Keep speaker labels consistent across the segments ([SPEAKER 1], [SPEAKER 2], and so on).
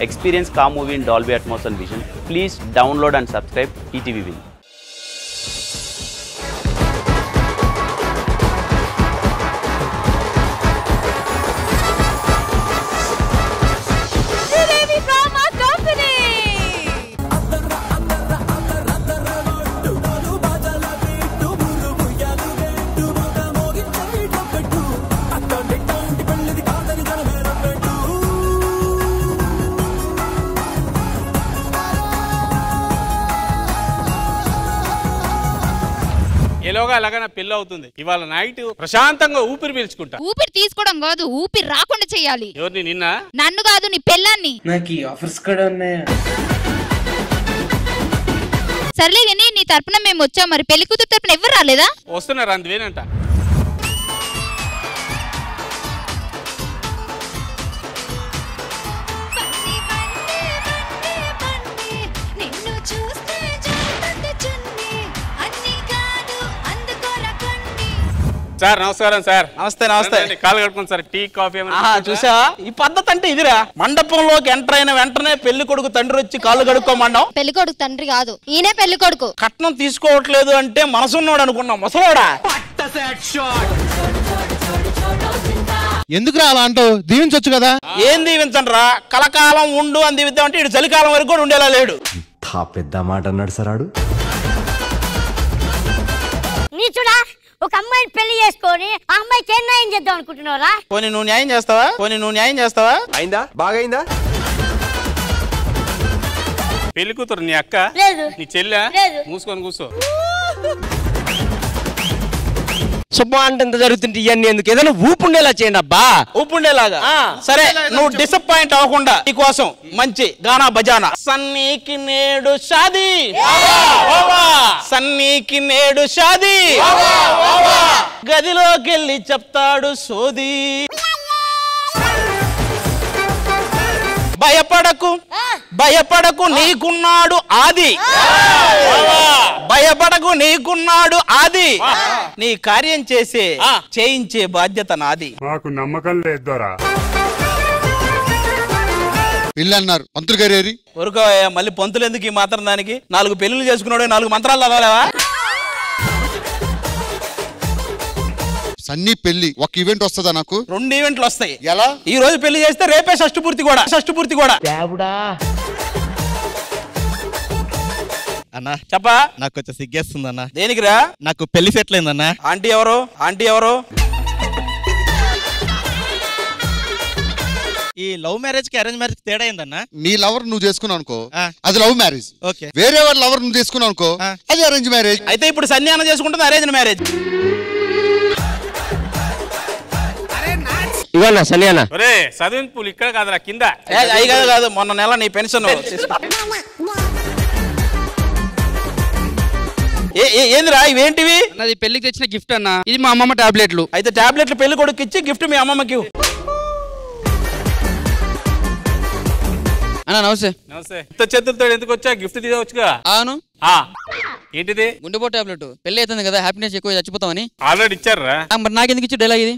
[SPEAKER 1] Experience car movie in Dolby Atmos and Vision. Please download and subscribe ETV Win.
[SPEAKER 2] ఎలాగా అలాగా నా పెళ్ళి అవుతుంది. ఇవాళ నైట్ ప్రశాంతంగా ఊపిరి పీల్చుకుంటా.
[SPEAKER 3] ఊపిరి తీసుకోవడం కాదు, ఊపిరి రాకుండా చేయాలి.
[SPEAKER 2] ఎవరిని? నిన్న?
[SPEAKER 3] నన్ను కాదు, నీ పెళ్ళాన్ని.
[SPEAKER 4] నాకు ఈ ఆఫర్స్ కూడా ఉన్నాయా?
[SPEAKER 3] సర్లే గానీ నీ తరపున మేము వచ్చాం, మరి పెళ్లి కూతురు తరపున ఎవరు రాలేదా?
[SPEAKER 2] వస్తున్నారు, అందువేనంట. సార్ నమస్కారం. సార్
[SPEAKER 5] నమస్తే. నమస్తే.
[SPEAKER 2] కాలు కడుకోండి సార్. టీ కాఫీ
[SPEAKER 5] చూసా ఈ పద్ధతి అంటే ఇదిరా. మండపంలోకి ఎంటర్ అయిన వెంటనే పెళ్లి కొడుకు తండ్రి వచ్చి కాళ్ళు కడుక్కోమండం.
[SPEAKER 6] పెళ్లి కొడుకు తండ్రి కాదు, ఈయనే పెళ్లి కొడుకు.
[SPEAKER 5] కట్నం తీసుకోవట్లేదు అంటే మనసున్నోడు అనుకున్నాం, ముసలోడా.
[SPEAKER 7] ఎందుకు రా అలా అంటావు? దీవించొచ్చు కదా.
[SPEAKER 5] ఏం దీవించండి రా, కలకాలం ఉండు అని దీవిద్దాం అంటే ఇటు చలికాలం వరకు కూడా ఉండేలా లేడు.
[SPEAKER 8] పెద్ద మాట అన్నాడు సార్ ఆడు.
[SPEAKER 6] నీచుడా, ఒక అమ్మాయిని పెళ్లి చేసుకొని ఆ అమ్మాయికి ఏం న్యాయం చేద్దాం అనుకుంటున్నారా?
[SPEAKER 5] పోనీ నువ్వు న్యాయం చేస్తావా?
[SPEAKER 8] అయిందా? బాగా అయిందా?
[SPEAKER 2] పెళ్లి కూతురు నీ అక్క?
[SPEAKER 6] లేదు.
[SPEAKER 2] నీ చెల్లె?
[SPEAKER 6] లేదు.
[SPEAKER 2] మూసుకొని కూర్చో.
[SPEAKER 4] శుభం అంటే ఎంత జరుగుతుంటే ఇవన్నీ ఎందుకు? ఏదైనా ఊపుండేలా చేయండి అబ్బా.
[SPEAKER 5] ఊపుండేలాగా. సరే, నువ్వు డిసప్పాయింట్ అవ్వకుండా నీకోసం మంచి గానా బజానా. సన్నీకి నేడు షాదీ, సన్నీకి నేడు షాదీ, గదిలోకి వెళ్ళి చెప్తాడు సోది. భయపడకు నీకున్నాడు ఆది, భయపడకు నీకున్నాడు ఆది, నీ కార్యం చేయించే బాధ్యత నాది.
[SPEAKER 9] మాకు నమ్మకం లేదు దొరా.
[SPEAKER 7] పెళ్ళి అన్నారు, పంతులు గారు
[SPEAKER 5] ఊరుకోవయ్యా, మళ్ళీ పంతులు ఎందుకు ఈ మాత్రం దానికి? 4 పెళ్లిళ్ళు చేసుకున్నాడు, 4 మంత్రాలు చదవలేవా?
[SPEAKER 7] సన్నీ పెళ్లి ఒక ఈవెంట్ వస్తుందా? నాకు
[SPEAKER 5] 2 ఈవెంట్లు వస్తాయి.
[SPEAKER 7] ఎలా?
[SPEAKER 5] ఈ రోజు పెళ్లి చేస్తే రేపే షష్ఠి పూర్తి కూడా.
[SPEAKER 4] అన్నా
[SPEAKER 5] చెప్పా.
[SPEAKER 4] నాకు కొంచెం సిగ్గేస్తుంది అన్న.
[SPEAKER 5] దేనికిరా?
[SPEAKER 4] నాకు పెళ్లి సెటిల్ అయిందన్నా.
[SPEAKER 5] ఆంటీ ఎవరు?
[SPEAKER 4] ఈ లవ్ మ్యారేజ్ కి అరేంజ్ మ్యారేజ్ తేడా అయిందన్నా.
[SPEAKER 7] నీ లవర్ నువ్వు చేసుకున్నావు అనుకో, అది లవ్ మ్యారేజ్.
[SPEAKER 4] ఓకే.
[SPEAKER 7] వేరే వాడి లవర్ నువ్వు చేసుకున్నావు అనుకో, అది అరేంజ్ మ్యారేజ్.
[SPEAKER 5] అయితే ఇప్పుడు సన్యానం చేసుకుంటుంది అరేంజ్ మ్యారేజ్.
[SPEAKER 4] ఇవన్నా సన్యానా?
[SPEAKER 2] ఒరే చదివింపులు ఇక్కడ కాదురా, కింద.
[SPEAKER 5] కాదు, మొన్న నెల నీ పెన్షన్. ఏందిరా ఇవేంటివి?
[SPEAKER 10] నాది పెళ్లికి తెచ్చిన గిఫ్ట్ అన్న. ఇది మా అమ్మమ్మ టాబ్లెట్లు.
[SPEAKER 5] అయితే టాబ్లెట్లు పెళ్లి కొడుకు ఇచ్చి గిఫ్ట్ మీ అమ్మమ్మకి.
[SPEAKER 10] అన్న నమస్తే.
[SPEAKER 2] నమస్తే. ఇంత చేతులతో ఎందుకు వచ్చా? గిఫ్ట్ తీసుకోవచ్చుగా.
[SPEAKER 10] అవును.
[SPEAKER 2] ఏంటిది?
[SPEAKER 10] గుండెపో టాబ్లెట్. పెళ్లి అవుతుంది కదా, హ్యాపీనెస్ ఎక్కువ చచ్చిపోతామని.
[SPEAKER 2] ఆల్రెడీ ఇచ్చారా?
[SPEAKER 10] మరి నాకెందుకు ఇచ్చి డైలాగ్ ఇది?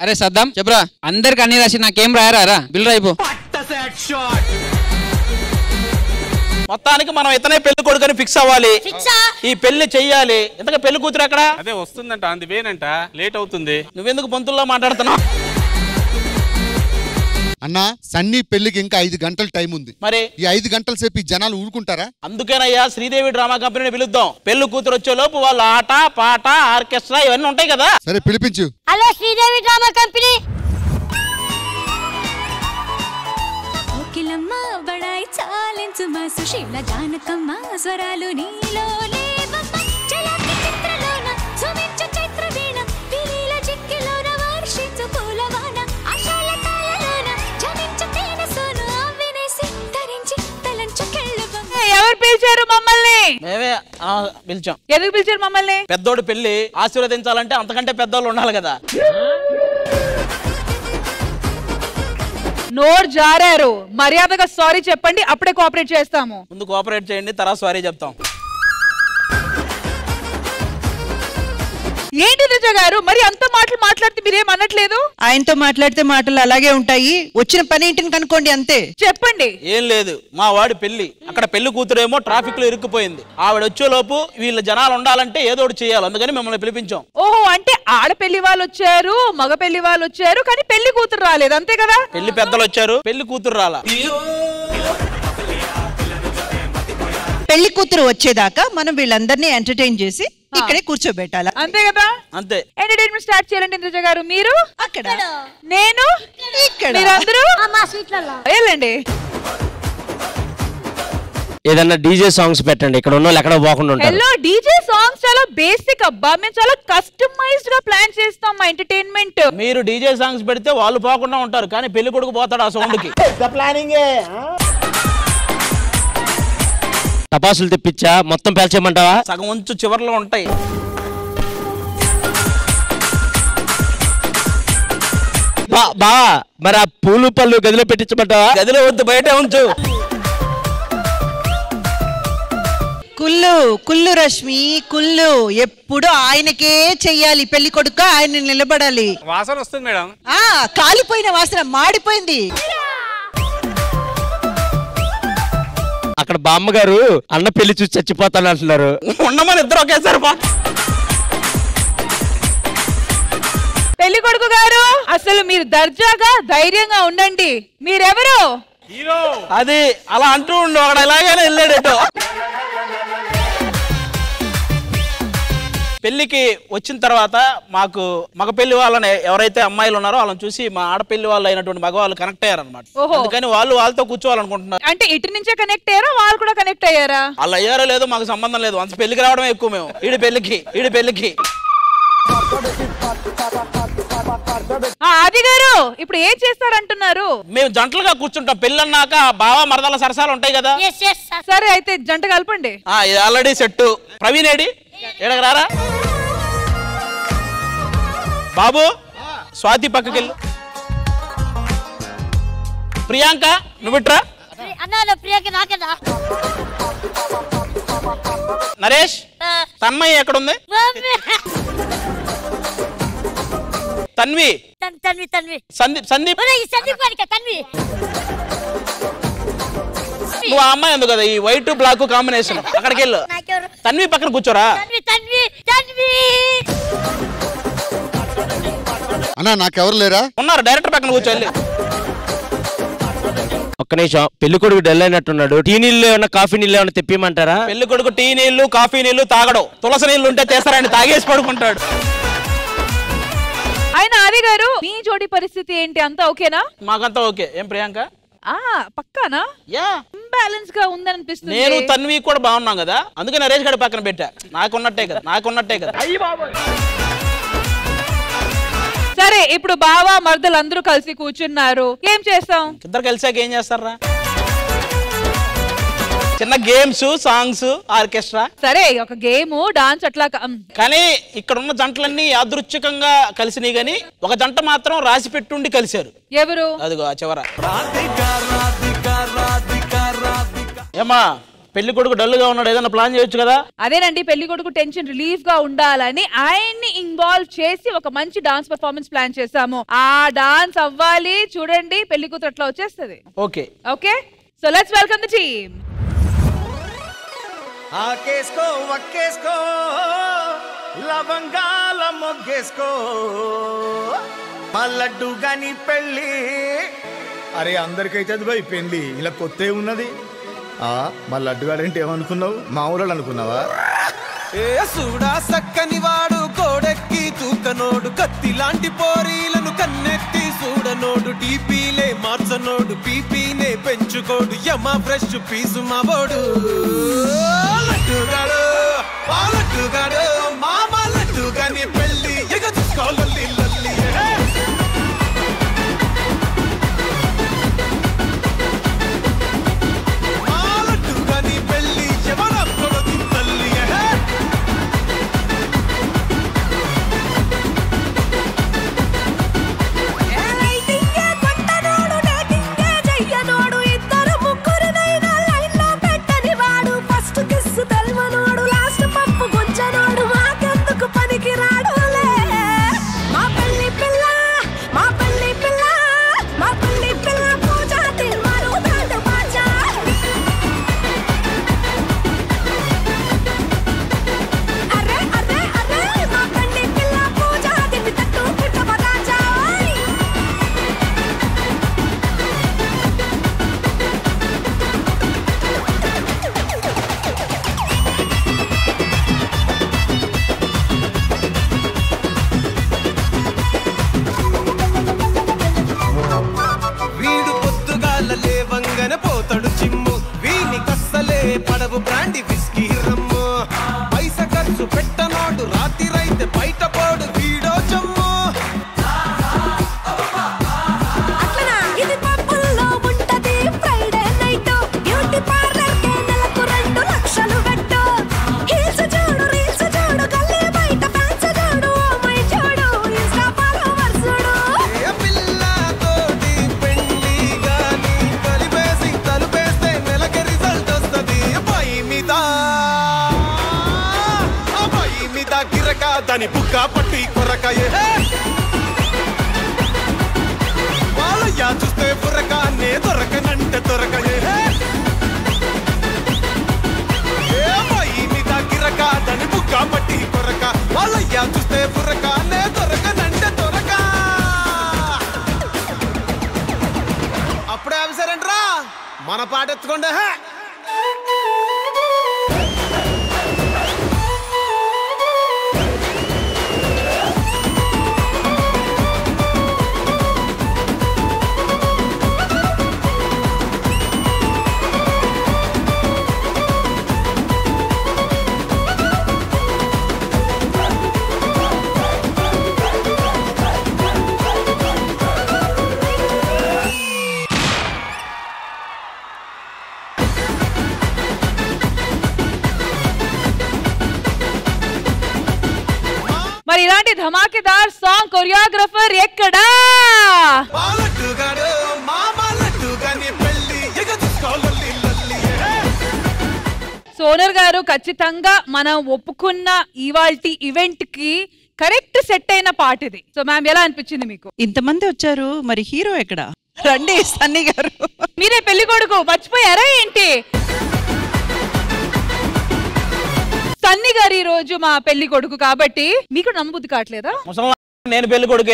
[SPEAKER 10] అరే సద్దాం చెప్పరా, అందరికి అన్ని రాసి నాకేం రాయరా? బిల్ రాయిపో.
[SPEAKER 5] మొత్తానికి మనం ఇతనే పెళ్లి కొడుకుని ఫిక్స్ అవ్వాలి, ఈ పెళ్లి చెయ్యాలి. ఇంతగా పెళ్లి కూతురు అక్కడ?
[SPEAKER 2] అదే వస్తుందంట, అందువేనంట. లేట్ అవుతుంది.
[SPEAKER 5] నువ్వెందుకు పంతుల్లో మాట్లాడుతున్నావు?
[SPEAKER 7] అన్నా, సన్నీ పెళ్లికి ఇంకా 5 గంటల టైం ఉంది.
[SPEAKER 5] మరి
[SPEAKER 7] ఈ 5 గంటల సేపు ఈ జనాలు ఊరుకుంటారా?
[SPEAKER 5] అందుకేనయ్యా శ్రీదేవి డ్రామా కంపెనీని పిలుద్దాం. పెళ్లి కూతురు వచ్చే లోపు వాళ్ళ ఆట పాట ఆర్కెస్ట్రా ఇవన్నీ ఉంటాయి కదా.
[SPEAKER 7] సరే పిలిపించు.
[SPEAKER 6] Hello Sridevi drama company. బడాయి చాలించు మా సుశీల జానకమ్మ స్వరాలు నీలో లేవమ్మ చలాకి చిత్రలోన సుమించు చైత్రవీణ పిలీల చిక్కిలోన వర్షించు పూలవాన ఆశాల తాళలోన జనించు తేన సోను ఆవినేసి తరించి తలంచు కెళ్ళబమ్మ.
[SPEAKER 11] ఎవరు పిలిచారు మమ్మల్ని?
[SPEAKER 5] మేమే పిలిచాం.
[SPEAKER 11] ఎందుకు పిలిచారు మమ్మల్ని?
[SPEAKER 5] పెద్దోడు పెళ్లి ఆశీర్వదించాలంటే అంతకంటే పెద్దోళ్ళు ఉండాలి కదా.
[SPEAKER 11] నోరు జారారు, మర్యాదగా సారీ చెప్పండి, అప్పుడే కోఆపరేట్ చేస్తాము.
[SPEAKER 5] ముందు కోఆపరేట్ చేయండి, తర్వాత సారీ చెప్తాం.
[SPEAKER 11] ఏంటి ఇంద్రజ గారు మరి అంత మాటలు మాట్లాడితే మీరేం అనట్లేదు?
[SPEAKER 9] ఆయనతో మాట్లాడితే మాటలు అలాగే ఉంటాయి. వచ్చిన పని ఏంటిని కనుక్కోండి అంతే.
[SPEAKER 11] చెప్పండి.
[SPEAKER 5] ఏం లేదు, మా వాడి పెళ్లి. అక్కడ పెళ్లి కూతురేమో ట్రాఫిక్ లో ఇరుక్కుపోయింది. ఆవిడ వచ్చేలోపు వీళ్ళ జనాలు ఉండాలంటే ఏదో ఒకటి చేయాలి, అందుకని మిమ్మల్ని పిలిపించాం.
[SPEAKER 11] ఓహో, అంటే ఆడపెళ్లి వాళ్ళు వచ్చారు, మగ పెళ్లి వాళ్ళు వచ్చారు, కానీ పెళ్లి కూతురు రాలేదు, అంతే కదా?
[SPEAKER 5] పెళ్లి పెద్దలు వచ్చారు, పెళ్లి కూతురు రాలా.
[SPEAKER 9] పెళ్లి కూతురు వచ్చేదాకా మనం వీళ్ళందరినీ ఎంటర్టైన్ చేసి ఇక్కడే కూర్చోబెట్టాలా,
[SPEAKER 11] అంతే కదా?
[SPEAKER 5] అంతే.
[SPEAKER 11] ఎంటర్టైన్మెంట్ స్టార్ట్ చేయాలంటే ఇంద్రజ గారు మీరు
[SPEAKER 9] అక్కడ,
[SPEAKER 11] నేను
[SPEAKER 9] ఇక్కడ,
[SPEAKER 11] మీరందరూ
[SPEAKER 6] మా సీట్లలో
[SPEAKER 11] వెళ్ళండి.
[SPEAKER 4] ఏదన్నా డీజే సాంగ్స్ పెట్టండి, ఇక్కడ ఉన్న వాళ్ళు ఎక్కడ పోకుండా ఉంటారు.
[SPEAKER 11] హలో, డీజే సాంగ్స్ చాలా బేసిక్ అబ్బా, మేము చాలా కస్టమైజ్డ్ గా ప్లాన్ చేస్తాం మా ఎంటర్టైన్మెంట్.
[SPEAKER 5] మీరు డీజే సాంగ్స్ పెడితే వాళ్ళు పోకుండా ఉంటారు, కానీ పెళ్లి కొడుకు పోతాడు ఆ సౌండ్ కి. ప్లానింగే.
[SPEAKER 4] టపాసులు తెప్పించా మొత్తం పేల్చేయమంటావా?
[SPEAKER 5] సగం ఉంచు, చివర్లో ఉంటాయి.
[SPEAKER 4] బా మరి ఆ పూలు పళ్ళు గదిలో పెట్టించమంటావా?
[SPEAKER 5] గదిలో వద్దు, బయట ఉంచు.
[SPEAKER 9] కుల్లు కుల్లు రష్మి కుల్లు ఎప్పుడు ఆయనకే చెయ్యాలి. పెళ్లి కొడుకు ఆయన నిలబడాలి.
[SPEAKER 2] వాసన వస్తుంది మేడం.
[SPEAKER 9] కాలిపోయిన వాసన, మాడిపోయింది.
[SPEAKER 4] అక్కడ బామ్మగారు అన్న పెళ్లి చూసి చచ్చిపోతాను అంటున్నారు.
[SPEAKER 5] ఉండమని ఇద్దరు ఒకేసారి.
[SPEAKER 11] పెళ్లి కొడుకు గారు అసలు మీరు దర్జాగా ధైర్యంగా ఉండండి. మీరెవరు?
[SPEAKER 2] హీరో.
[SPEAKER 5] అది అలా అంటూ ఉండు, అక్కడ ఎలాగైనా వెళ్ళాడేటో. పెళ్లికి వచ్చిన తర్వాత మాకు మగ పెళ్లి వాళ్ళని ఎవరైతే అమ్మాయిలు ఉన్నారో వాళ్ళని చూసి మా ఆడపెళ్లి వాళ్ళు అయినటువంటి మగవాళ్ళు కనెక్ట్ అయ్యారనమాట. అందుకని వాళ్ళతో కూర్చోవాలనుకుంటున్నారు.
[SPEAKER 11] అంటే ఇటు నుంచే కనెక్ట్ అయ్యారా, వాళ్ళు కూడా కనెక్ట్ అయ్యారా?
[SPEAKER 5] వాళ్ళు అయ్యారో లేదో మాకు సంబంధం లేదు, అంత పెళ్లికి రావడమే ఎక్కువ. మేము ఈడి పెళ్లికి
[SPEAKER 11] ఆది గారు ఇప్పుడు ఏం చేస్తారంటున్నారు?
[SPEAKER 5] మేము జంటలుగా కూర్చుంటాం. పెళ్ళన్నాక బావ మరదల సరసాలు ఉంటాయి కదా.
[SPEAKER 11] సరే అయితే జంట కలపండి.
[SPEAKER 5] ఇది ఆల్రెడీ సెట్. ప్రవీణ్ ఏడి, ఎడగ రారా బాబు. స్వాతి పక్కకెళ్ళు. ప్రియాంక నువ్విట్రా. నరేష్, తన్మయ్య ఎక్కడుంది? తన్వి, సందీప్. నువ్వు ఆ అమ్మాయి ఉంది కదా, ఈ వైట్ బ్లాక్ కాంబినేషన్, అక్కడికి వెళ్ళు. తన్వి పక్కన కూర్చోరా.
[SPEAKER 7] అన్నా నాకెవరు లేరా?
[SPEAKER 5] ఉన్నారు, డైరెక్టర్ పక్కన కూర్చోండి.
[SPEAKER 4] ఒక్క నిమిషం, పెళ్లి కొడుకు డల్ అయినట్టున్నాడు. టీ నీళ్ళు ఏమన్నా కాఫీ నీళ్ళు ఏమన్నా తెప్పిమంటారా?
[SPEAKER 5] పెళ్లి కొడుకు టీ నీళ్లు కాఫీ నీళ్లు తాగడం. తులసి నీళ్లు ఉంటే చేస్తారని తాగేసి పడుకుంటాడు.
[SPEAKER 11] ఆయన ఆది గారు మీ జోడి పరిస్థితి ఏంటి? అంతా ఓకేనా?
[SPEAKER 5] మాకంతా ఓకే. ఏం ప్రియాంక?
[SPEAKER 11] పక్కానా? ఇంబ్యాలెన్స్ గా ఉందనిపిస్తుంది.
[SPEAKER 5] నేను తన్వి కూడా బాగున్నాం కదా, అందుకే నరేష్ గడి పక్కన పెట్టా. నాకున్నట్టే కదా.
[SPEAKER 11] సరే, ఇప్పుడు బావా మర్దలు అందరూ కలిసి కూర్చున్నారు, ఏం చేస్తాం?
[SPEAKER 5] ఇద్దరు కలిసాక ఏం చేస్తారా? చిన్న గేమ్స్, సాంగ్స్, ఆర్కెస్ట్రా.
[SPEAKER 11] సరే, ఒక గేమ్, డాన్స్ అట్లా.
[SPEAKER 5] కానీ ఇక్కడ ఉన్న జంటలన్నీ యాదృచ్ఛికంగా కలిసినాయి, గానీ ఒక జంట మాత్రం రాసి పెట్టుండి కలిశారు.
[SPEAKER 11] ఎవరు?
[SPEAKER 5] అదిగో ఆ చివర. ఏమా పెళ్లి కొడుకు డల్లుగా ఉన్నాడు, ఏదైనా ప్లాన్ చేయొచ్చు కదా?
[SPEAKER 11] అదేనండి, పెళ్లి కొడుకు టెన్షన్ రిలీఫ్ గా ఉండాలని ఆయన్ని ఇన్వాల్వ్ చేసి ఒక మంచి డాన్స్ పర్ఫార్మెన్స్ ప్లాన్ చేసాము. ఆ డాన్స్ అవ్వాలి, చూడండి పెళ్లి కూతురు అట్లా వచ్చేస్తుంది.
[SPEAKER 5] Okay
[SPEAKER 11] okay, so let's welcome the team.
[SPEAKER 12] ఆకేసుకో వక్కేసుకో లవంగాల మొగ్గేసుకో మల్లడ్డు గాని పెళ్ళి. అరే అందరికైతే అది భయ్ పెళ్ళి, ఇలా కొత్త ఉన్నది. మా లడ్డుగాడంటే ఏమనుకున్నావు? మామూలు అనుకున్నావా?
[SPEAKER 13] ఏ సూడా సక్కని వాడు కోడెక్కి తూకనోడు, కత్తి లాంటి పోరీలను కన్నెత్తి చూడనోడు, టీపీలే మార్చనోడు, పీపీనే పెంచుకోడు, యమ ఫ్రెష్ పీసు మాబోడు. లడ్డుగాడు లడ్డుగాడు మామ లడ్డుగాని పెళ్ళి ఎగ చూసుకోవాలి లల్లి.
[SPEAKER 14] తెల్వనోడు లాస్ట్ పప్పు గుంచనోడు
[SPEAKER 13] దాని బుక్క పట్టి కొరకాయే వాళ్ళయ్యా చూస్తే బుర్రకానే దొరకనంటే దొరకయే ఏమయ్యి మీద గిరక దాని బుక్క పట్టి కొరక వాళ్ళయ్యా చూస్తే బుర్రకానే దొరకనంటే దొరక అప్పుడే అవిసారంట్రా మన పాట ఎత్తుకోండి
[SPEAKER 11] మరి ఇలాంటి ధమాకేదార్ సాంగ్ కొరియోగ్రఫర్ ఎక్కడా? సోనర్ గారు ఖచ్చితంగా మనం ఒప్పుకున్న ఇవాల్టి ఈవెంట్ కి కరెక్ట్ సెట్ అయిన పాట ఇది. సో మ్యామ్ ఎలా అనిపించింది మీకు?
[SPEAKER 9] ఇంతమంది వచ్చారు, మరి హీరో ఎక్కడ? రండి సన్నీ గారు.
[SPEAKER 11] మీరే పెళ్లి కొడుకు మర్చిపోయారా ఏంటి? సన్నీ గారు ఈ రోజు మా పెళ్లి కొడుకు కాబట్టి మీకు నమ్మబుద్ధి కావట్లేదా?
[SPEAKER 5] నేను పెళ్లి కొడుకు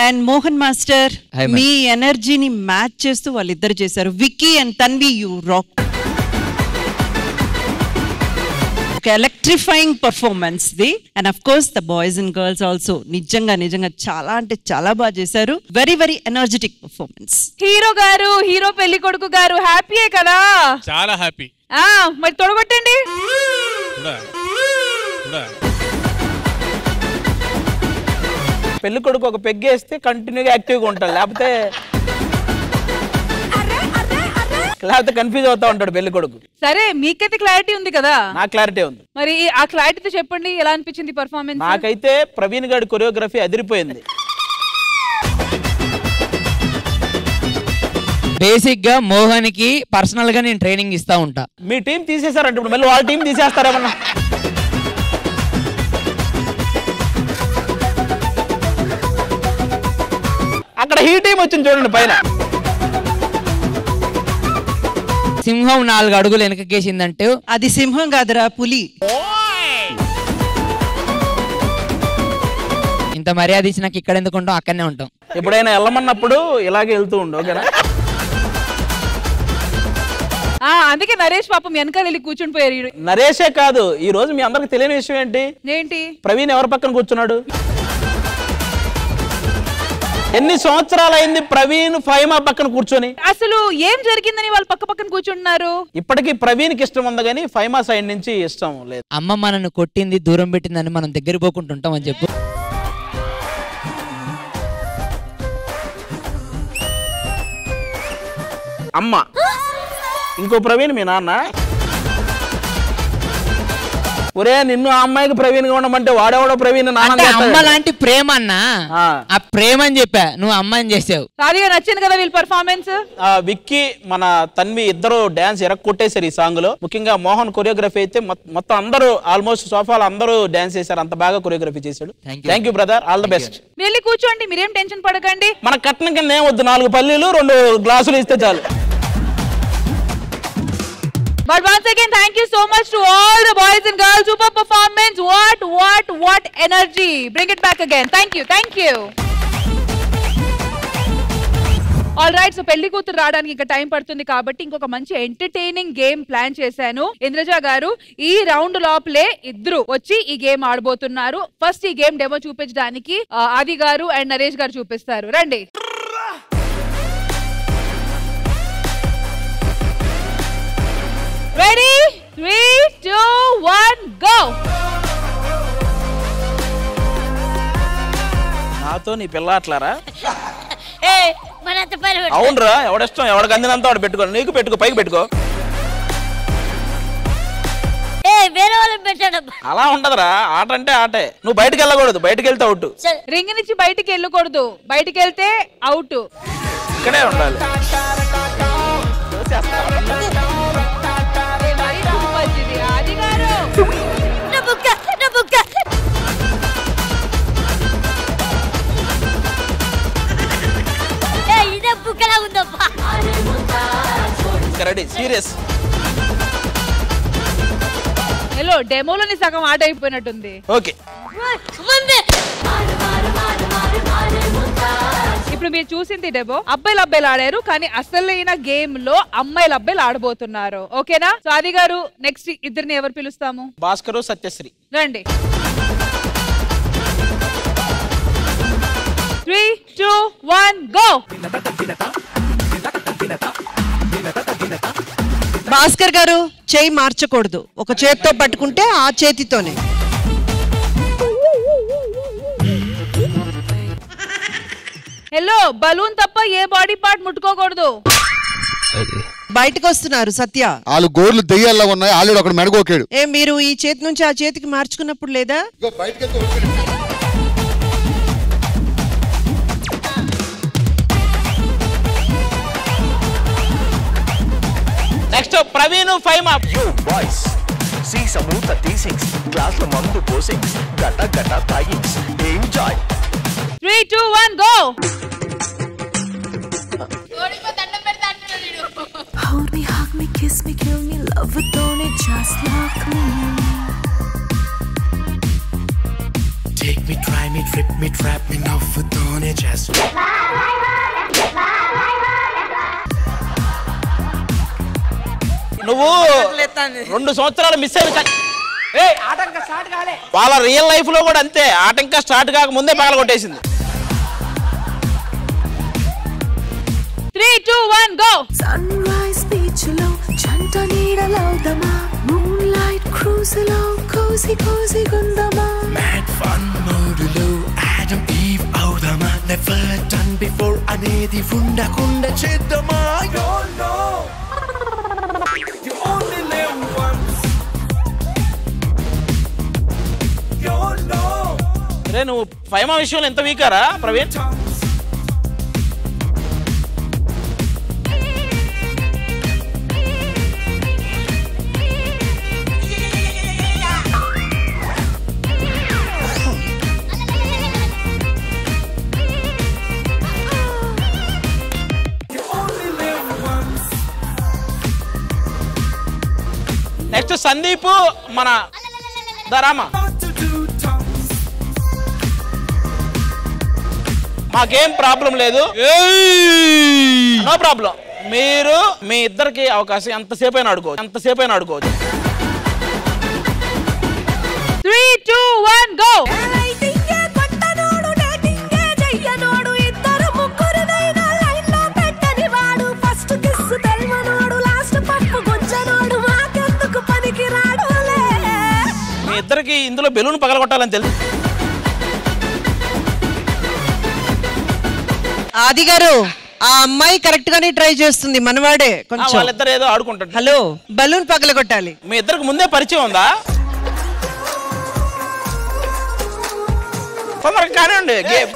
[SPEAKER 9] అండ్ మోహన్ మాస్టర్ మీ ఎనర్జీని మ్యాచ్ చేస్తూ వాళ్ళిద్దరు చేశారు. Vicky and Tanvi, you rock. ఒక electrifying performance the. And of course the boys and girls also నిజంగా నిజంగా చాలా అంటే చాలా బాగా చేశారు. Very very energetic performance.
[SPEAKER 11] Hero గారు, హీరో పెళ్లి కొడుకు గారు హ్యాపీయే కదా?
[SPEAKER 2] చాలా హ్యాపీ.
[SPEAKER 11] మరి తొడగొట్టండి.
[SPEAKER 5] పెళ్లి కొడుకు ఒక పెగ్గేస్తే కంటిన్యూగా యాక్టివ్గా ఉంటాడు, లేకపోతే కన్ఫ్యూజ్ అవుతా ఉంటాడు పెళ్లి కొడుకు.
[SPEAKER 11] సరే మీకైతే క్లారిటీ ఉంది కదా?
[SPEAKER 5] నాకు క్లారిటీ ఉంది.
[SPEAKER 11] మరి ఆ క్లారిటీతో చెప్పండి ఎలా అనిపించింది పర్ఫార్మెన్స్?
[SPEAKER 5] నాకైతే ప్రవీణ్ గారి కొరియోగ్రఫీ అదిరిపోయింది.
[SPEAKER 10] బేసిక్ గా మోహన్ కి పర్సనల్ గా నేను ట్రైనింగ్ ఇస్తా ఉంటా.
[SPEAKER 5] మీ టీం తీసేసారంటే ఇప్పుడు మళ్ళీ వాళ్ళ టీం తీసేస్తారేమన్నా? అక్కడ హీ టీం వచ్చింది చూడండి పైన.
[SPEAKER 10] సింహం 4 అడుగులు వెనకకేసిందంటే
[SPEAKER 9] అది సింహం కాదురా, పులి.
[SPEAKER 10] ఇంత మర్యాద ఇచ్చి నాకు ఇక్కడ ఎందుకు ఉంటాం, అక్కడనే ఉంటాం.
[SPEAKER 5] ఎప్పుడైనా వెళ్ళమన్నప్పుడు ఇలాగే వెళ్తూ ఉండు, ఓకేనా?
[SPEAKER 11] అందుకే నరేష్ పాపం వెనకాల వెళ్ళి కూర్చుని పోయారు.
[SPEAKER 5] నరేషే కాదు, ఈ రోజు మీ అందరికి తెలియని విషయం ఏంటి?
[SPEAKER 11] ఏంటి?
[SPEAKER 5] ప్రవీణ్ ఎవరి పక్కన కూర్చున్నాడు? ఎన్ని సంవత్సరాలైంది ప్రవీణ్ ఫైమా పక్కన కూర్చొని?
[SPEAKER 11] అసలు ఏం జరిగిందని వాళ్ళు పక్క పక్కన కూర్చుంటున్నారు?
[SPEAKER 5] ఇప్పటికీ ప్రవీణ్ కి ఇష్టం ఉంది కానీ ఫైమా సైడ్ నుంచి ఇష్టం లేదు.
[SPEAKER 10] అమ్మ మనను కొట్టింది, దూరం పెట్టిందని మనం దగ్గర పోకుంటుంటాం అని చెప్పు.
[SPEAKER 5] అమ్మ ఇంకో ప్రవీణ్ మీ నాన్న. ఒరే నిన్ను ఆ అమ్మాయికి ప్రవీణ్ గా ఉండమంటే వాడేవాడో ప్రవీణ్ నాన్న.
[SPEAKER 10] అమ్మ లాంటి ప్రేమ అన్నా, ఆ ప్రేమ అని చెప్పా, నువ్వు అమ్మ అని చేసావు.
[SPEAKER 11] సారీగా నచ్చింది కదా వీళ్ళ పర్ఫార్మెన్స్.
[SPEAKER 5] విక్కీ మన తన్వి ఇద్దరు డాన్స్ ఎరక్కొట్టేశారు ఈ సాంగ్ లో. ముఖ్యంగా మోహన్ కొరియోగ్రఫీ అయితే మొత్తం అందరూ ఆల్మోస్ట్ సోఫాలు అందరూ డాన్స్ చేశారు, అంత బాగా కొరియోగ్రఫీ చేశాడు. Thank you brother, all the best.
[SPEAKER 11] వెళ్ళి కూర్చోండి, మీరేం టెన్షన్ పడకండి.
[SPEAKER 5] మన కట్నం కింద ఏం వద్దు, 4 పల్లీలు 2 గ్లాసులు ఇస్తే చాలు.
[SPEAKER 11] But once again, thank you so much to all the boys and girls. Super performance. What energy. Bring it back again. Thank you. All right, so పెళ్లి కూతురు రావడానికి ఇంకా టైం పడుతుంది కాబట్టి ఇంకొక మంచి ఎంటర్టైనింగ్ గేమ్ ప్లాన్ చేశాను. ఇంద్రజ గారు ఈ రౌండ్ లోపలే ఇద్దరు వచ్చి ఈ గేమ్ ఆడబోతున్నారు. ఫస్ట్ ఈ గేమ్ డెమో చూపించడానికి ఆది గారు అండ్ నరేష్ గారు చూపిస్తారు. రండి. Ready? 3, 2, 1, go!
[SPEAKER 5] నాతో నీ పిల్ల అట్లారా?
[SPEAKER 6] మనంత పని
[SPEAKER 5] అవునరా, ఎవడిష్టం ఎవడికి అందినంత వాడు పెట్టుకో. నీకు పెట్టుకో, పైకి పెట్టుకో.
[SPEAKER 6] వేరే వాళ్ళని పెట్టాడు.
[SPEAKER 5] అలా ఉండదురా, ఆట అంటే ఆటే. నువ్వు బయటకు వెళ్ళకూడదు, బయటకు వెళ్తే అవుట్.
[SPEAKER 11] రింగ్ నుంచి బయటికి వెళ్ళకూడదు, బయటికి వెళ్తే అవుట్.
[SPEAKER 5] ఇక్కడే ఉండాలి.
[SPEAKER 11] ఆది గారు
[SPEAKER 5] ఇంకా రెడీ సీరియస్.
[SPEAKER 11] హలో డెమోలోని సగం ఆట అయిపోయినట్టుంది.
[SPEAKER 5] ఓకే
[SPEAKER 11] ఇప్పుడు మీరు చూసింది డెమో. అబ్బాయిలు ఆడారు, కానీ అసలైన గేమ్ లో అమ్మాయిలు ఆడబోతున్నారు. ఓకేనా? సో ఆది గారు నెక్స్ట్ ఇద్దరిని ఎవరు పిలుస్తాము?
[SPEAKER 5] భాస్కర్, సత్యశ్రీ
[SPEAKER 11] రండి. 3, 2, 1 గో.
[SPEAKER 9] భాస్కర్ గారు చేయి మార్చకూడదు, ఒక చేతితో పట్టుకుంటే ఆ చేతితోనే.
[SPEAKER 11] హలో బలూన్ తప్ప ఏ బాడీ పార్ట్ ముట్టుకోకూడదు.
[SPEAKER 9] బయటకు వస్తున్నారు సత్య.
[SPEAKER 7] వాళ్ళు గోర్లు దెయ్యాల్లో ఉన్నాయి, ఆల్రెడీ ఒకడు మెడగోకాడు.
[SPEAKER 9] మీరు ఈ చేతి నుంచి ఆ చేతికి మార్చుకున్నప్పుడు లేదా?
[SPEAKER 5] Next Praveen 5 marks.
[SPEAKER 14] Yo boys see సమూత 36 క్లాస్ లో మందు పోసింగ్స్ గట గట తాగింగ్స్ enjoy.
[SPEAKER 11] 3, 2, 1 go.
[SPEAKER 15] Hold me, hug me, kiss me, kill me, love with on it just like me.
[SPEAKER 13] Take me, try me, trip me, trap me, now with on it just.
[SPEAKER 5] నువ్వు 2 సంవత్సరాలు miss అయ్యి వాళ్ళ real life లో కూడా అంతే. ఆట ఇంకా start కాక ముందే పగల కొట్టేసింది.
[SPEAKER 11] 3, 2, 1 go.
[SPEAKER 15] Sunrise beach lo chanta needalodama moonlight cruise lo cozy cozy gundama
[SPEAKER 13] Mad fun mode lo Adam Eve avdama never done before anedi fundakunda cheddama. You know you only live once. You know
[SPEAKER 5] రే నువ్వు 5 విషయంలో ఎంత వీకారా Praveen? Next Sandeep మన దరామా. మాకేం problem లేదు, no problem. మీరు మీ ఇద్దరికి అవకాశం ఎంతసేపు అయినా అడుకోవచ్చు.
[SPEAKER 11] 3, 2, 1 go.
[SPEAKER 5] మీ ఇద్దరికి ఇందులో బెలూన్ పగలగొట్టాలని తెలుసు.
[SPEAKER 9] ఆది గారు ఆ అమ్మాయి కరెక్ట్ గానే ట్రై చేస్తుంది, మనవాడే కొంచెం.
[SPEAKER 5] వాళ్ళిద్దరు ఏదో ఆడుకుంటారు.
[SPEAKER 9] Hello balloon పగలగొట్టాలి.
[SPEAKER 5] మీ ఇద్దరికి ముందే పరిచయం ఉందా? తొందరగా కానివ్వండి గేమ్.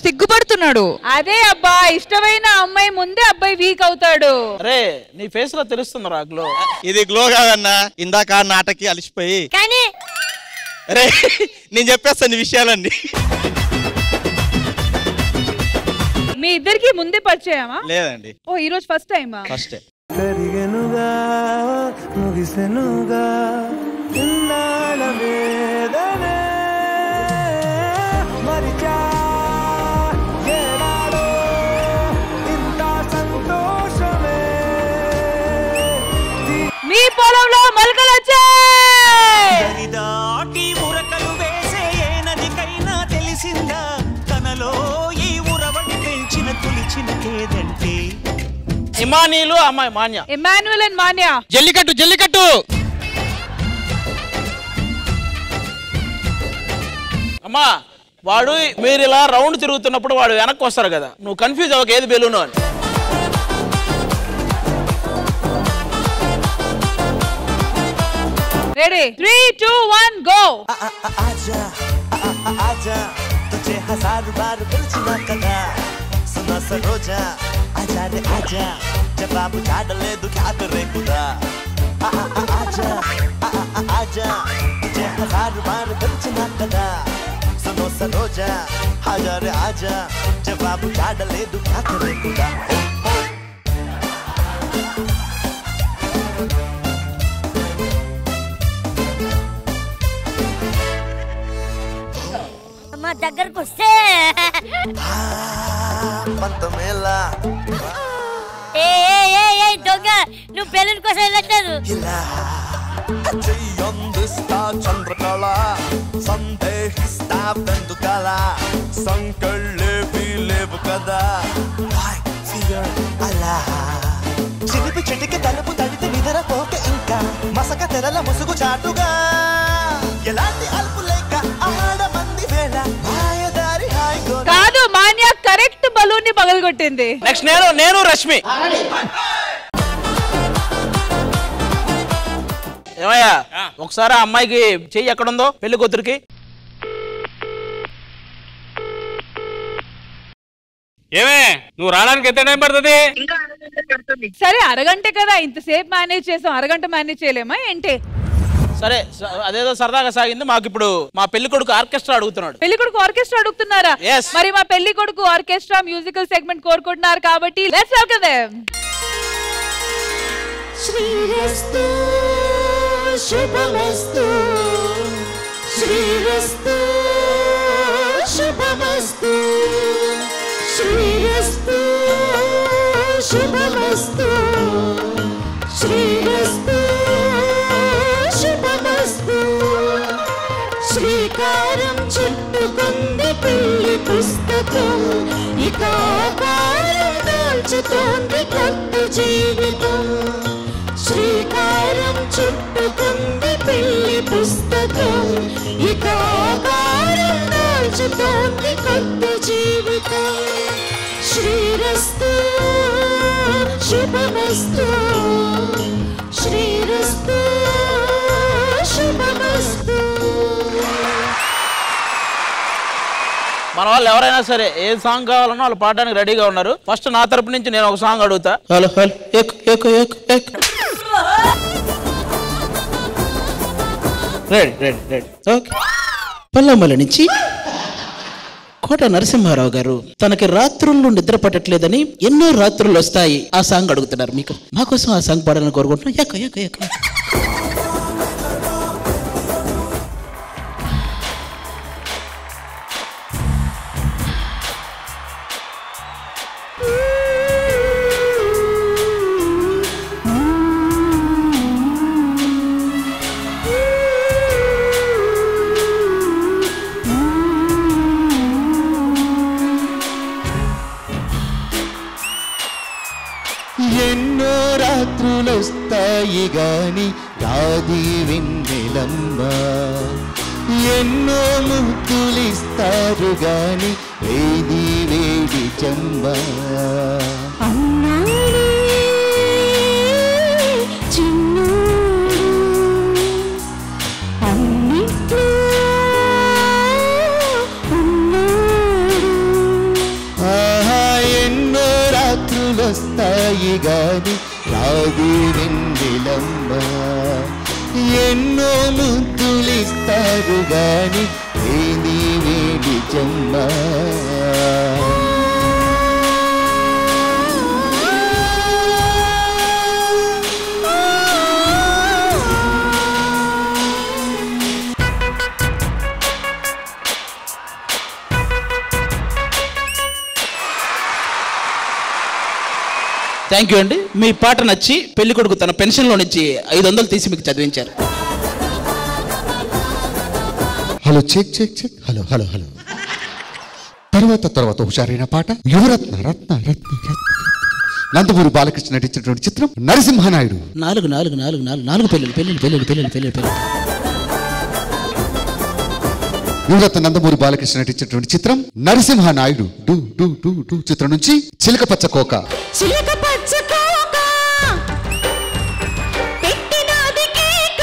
[SPEAKER 11] సిగ్గుపడుతున్నాడు. అదే అబ్బా, ఇష్టమైన అమ్మాయి ముందే అబ్బాయి వీక్ అవుతాడు.
[SPEAKER 5] రే నీ ఫేస్ లో తెలుస్తుంది రా గ్లో.
[SPEAKER 4] ఇది గ్లో కాదన్నా, ఇందాక నాటకి అలిసిపోయి.
[SPEAKER 6] కానీ
[SPEAKER 4] రే నేను చెప్పేస్తాను విషయాలన్నీ.
[SPEAKER 11] మీ ఇద్దరికి ముందే పరిచయమా?
[SPEAKER 4] లేదండి.
[SPEAKER 11] ఓ ఈ రోజు ఫస్ట్ టైమా?
[SPEAKER 4] ఫస్ట్
[SPEAKER 13] కరిగెనుగా ముగిసెనుగా ఇన్నాళ్ళ వేదనే మరిచా ఏనాడో ఇంత సంతోషమే.
[SPEAKER 11] మీ పొలంలో మొలకలు వచ్చాయి.
[SPEAKER 16] దాటి ఉరకలు వేసే ఏ నదికైనా తెలిసిందా తనలో ఈ ఉరవడి పెంచిన తులిచిన కేదంటే.
[SPEAKER 5] ఇమానీలు అమ్మాయి మాన్య.
[SPEAKER 11] ఇమాన్యుయల్ అండ్ మాన్య.
[SPEAKER 4] జల్లికట్టు.
[SPEAKER 5] అమ్మా వాడు మీరు ఇలా రౌండ్ తిరుగుతున్నప్పుడు వాడు వెనక్కి వస్తారు కదా, నువ్వు కన్ఫ్యూజ్ అవ్వక ఏది బెలూను అని.
[SPEAKER 11] Ready 3, 2, 1 go.
[SPEAKER 16] आजा आजा तुझे हजार बार दिल सुना कदा सुना सरोजा आजा रे आजा जवाब चाडलेदु क्या करे खुदा आजा आजा तुझे हजार बार बचना कदा सुनो सरोजा आजा रे आजा जवाब चाडलेदु क्या करे खुदा
[SPEAKER 6] మా దగ్గరకు వస్తే
[SPEAKER 16] పంతమేలా
[SPEAKER 6] ఏ ఏ ఏ దొంగ నువ్వు పెళ్ళిని కోసం వెళ్ళట్లేదు
[SPEAKER 16] చెయ్యందిస్తా చంద్రకళ సందేహిస్తా వెందుకల సంకళ్ళేవి లేవు కదా అలా చిలిపి చిటికి తలుపు తడితే నిద్రపోక ఇంకా మసక తెరల ముసుగు చాటుగా ఎలాంటి అల్పు లేక ఆడమంది వేళ మాయదారి హాయిగో
[SPEAKER 11] కాదు మాన్య కరెక్ట్ బలూన్ ని పగలగొట్టింది.
[SPEAKER 5] నెక్స్ట్ నేను రష్మి. ఏమయ్యా ఒకసారి ఆ అమ్మాయికి చెయ్యి ఎక్కడుందో పెళ్లి కూతురికి.
[SPEAKER 2] ఏమే నువ్వు రావడానికి ఎంత టైం పడుతుంది?
[SPEAKER 11] సరే అరగంటే కదా ఇంతసేపు మేనేజ్ చేసాం, అరగంట మేనేజ్ చేయలేమా ఏంటి?
[SPEAKER 5] సరే అదేదో సరదాగా సాగింది. మాకు ఇప్పుడు మా పెళ్లి కొడుకు ఆర్కెస్ట్రా అడుగుతున్నాడు.
[SPEAKER 11] పెళ్లి కొడుకు ఆర్కెస్ట్రా అడుగుతున్నారా? మరి మా పెళ్లి కొడుకు ఆర్కెస్ట్రా మ్యూజికల్ సెగ్మెంట్ కోరుకుంటున్నారు కాబట్టి లెట్స్ వెల్కమ్ దెం.
[SPEAKER 15] శ్రీరస్తు శుభమస్తు శ్రీరస్తు శుభమస్తు శ్రీరస్తు శుభమస్తు శ్రీరస్తు శుభమస్తు శ్రీకారం చుట్టుకుంది పెళ్లి పుస్తకం ఇక ఆకారం దాల్చుతోంది కొత్త జీవితం శ్రీకారం చుట్టుకుంది పెళ్లి పుస్తకం ఇక ఆకారం దాల్చుతోంది కొత్త జీవితం శ్రీరస్తు శుభమస్తు శ్రీరస్తు శుభమస్తు.
[SPEAKER 5] మన వాళ్ళు ఎవరైనా సరే ఏ సాంగ్ కావాలన్నా వాళ్ళు పాడడానికి రెడీగా ఉన్నారు. ఫస్ట్ నా తరపు నుంచి నేను ఒక సాంగ్ అడుగుతా. Hello hello ready ready ready okay.
[SPEAKER 17] Pallemala నుంచి కోట నరసింహారావు గారు తనకి రాత్రుల్లో నిద్ర పట్టట్లేదని ఎన్నో రాత్రులు వస్తాయి ఆ సాంగ్ అడుగుతున్నారు. మీకు మాకోసం ఆ సాంగ్ పాడాలని కోరుకుంటున్నాం.
[SPEAKER 13] ఎన్నో రాత్రులొస్తాయి గాని రాది వెన్నెలమ్మ ఎన్నో ముద్దులిస్తారు గాని వేది వేడి చెమ్మ ఎన్నో రాత్రులొస్తాయి గాని రాది వెన్నెలమ్మ ఎన్నో ముద్దులిస్తారు గాని వేది వేడి చెమ్మ
[SPEAKER 17] థ్యాంక్ యూ అండి. మీ పాట నచ్చి పెళ్లి కొడుకు తన పెన్షన్లో నుంచి 500 తీసి మీకు చదివించారు.
[SPEAKER 7] Hello check check check hello hello hello. తర్వాత హుషారైన పాట యువరత్న రత్న రత్న నందమూరి బాలకృష్ణ నటించినటువంటి చిత్రం నరసింహనాయుడు.
[SPEAKER 17] 4 పెళ్ళిళ్ళు.
[SPEAKER 7] యువరత్న నందమూరి బాలకృష్ణ నటించినటువంటి చిత్రం Narasimha Naidu. Do do do do చిత్రం నుంచి చిలక పచ్చ కోక.
[SPEAKER 15] చిలక పచ్చ కోక పెట్టినాది కేక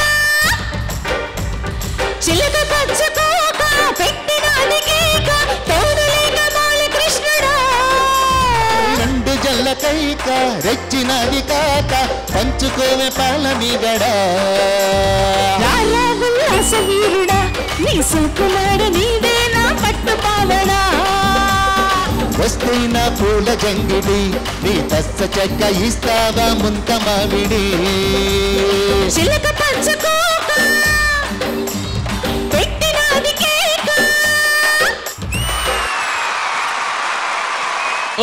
[SPEAKER 15] చిలక పచ్చ కోక పెట్టినాది కేక తోడులేక బాలకృష్ణుడా
[SPEAKER 13] రెండు జల్ల
[SPEAKER 18] కైక రెచ్చినది కాక పంచుకోవే పాల మీగడ
[SPEAKER 15] ఉల్లాసవీరుడా నీ సుకుమార నీవే నా పట్టుపాలనా
[SPEAKER 18] వస్తే నా పూల జంగిడి నీ తస్స చెక్క ఇస్తావా ముంత మావిడి
[SPEAKER 15] చిలక పంచుకోక పెట్టినది కేక.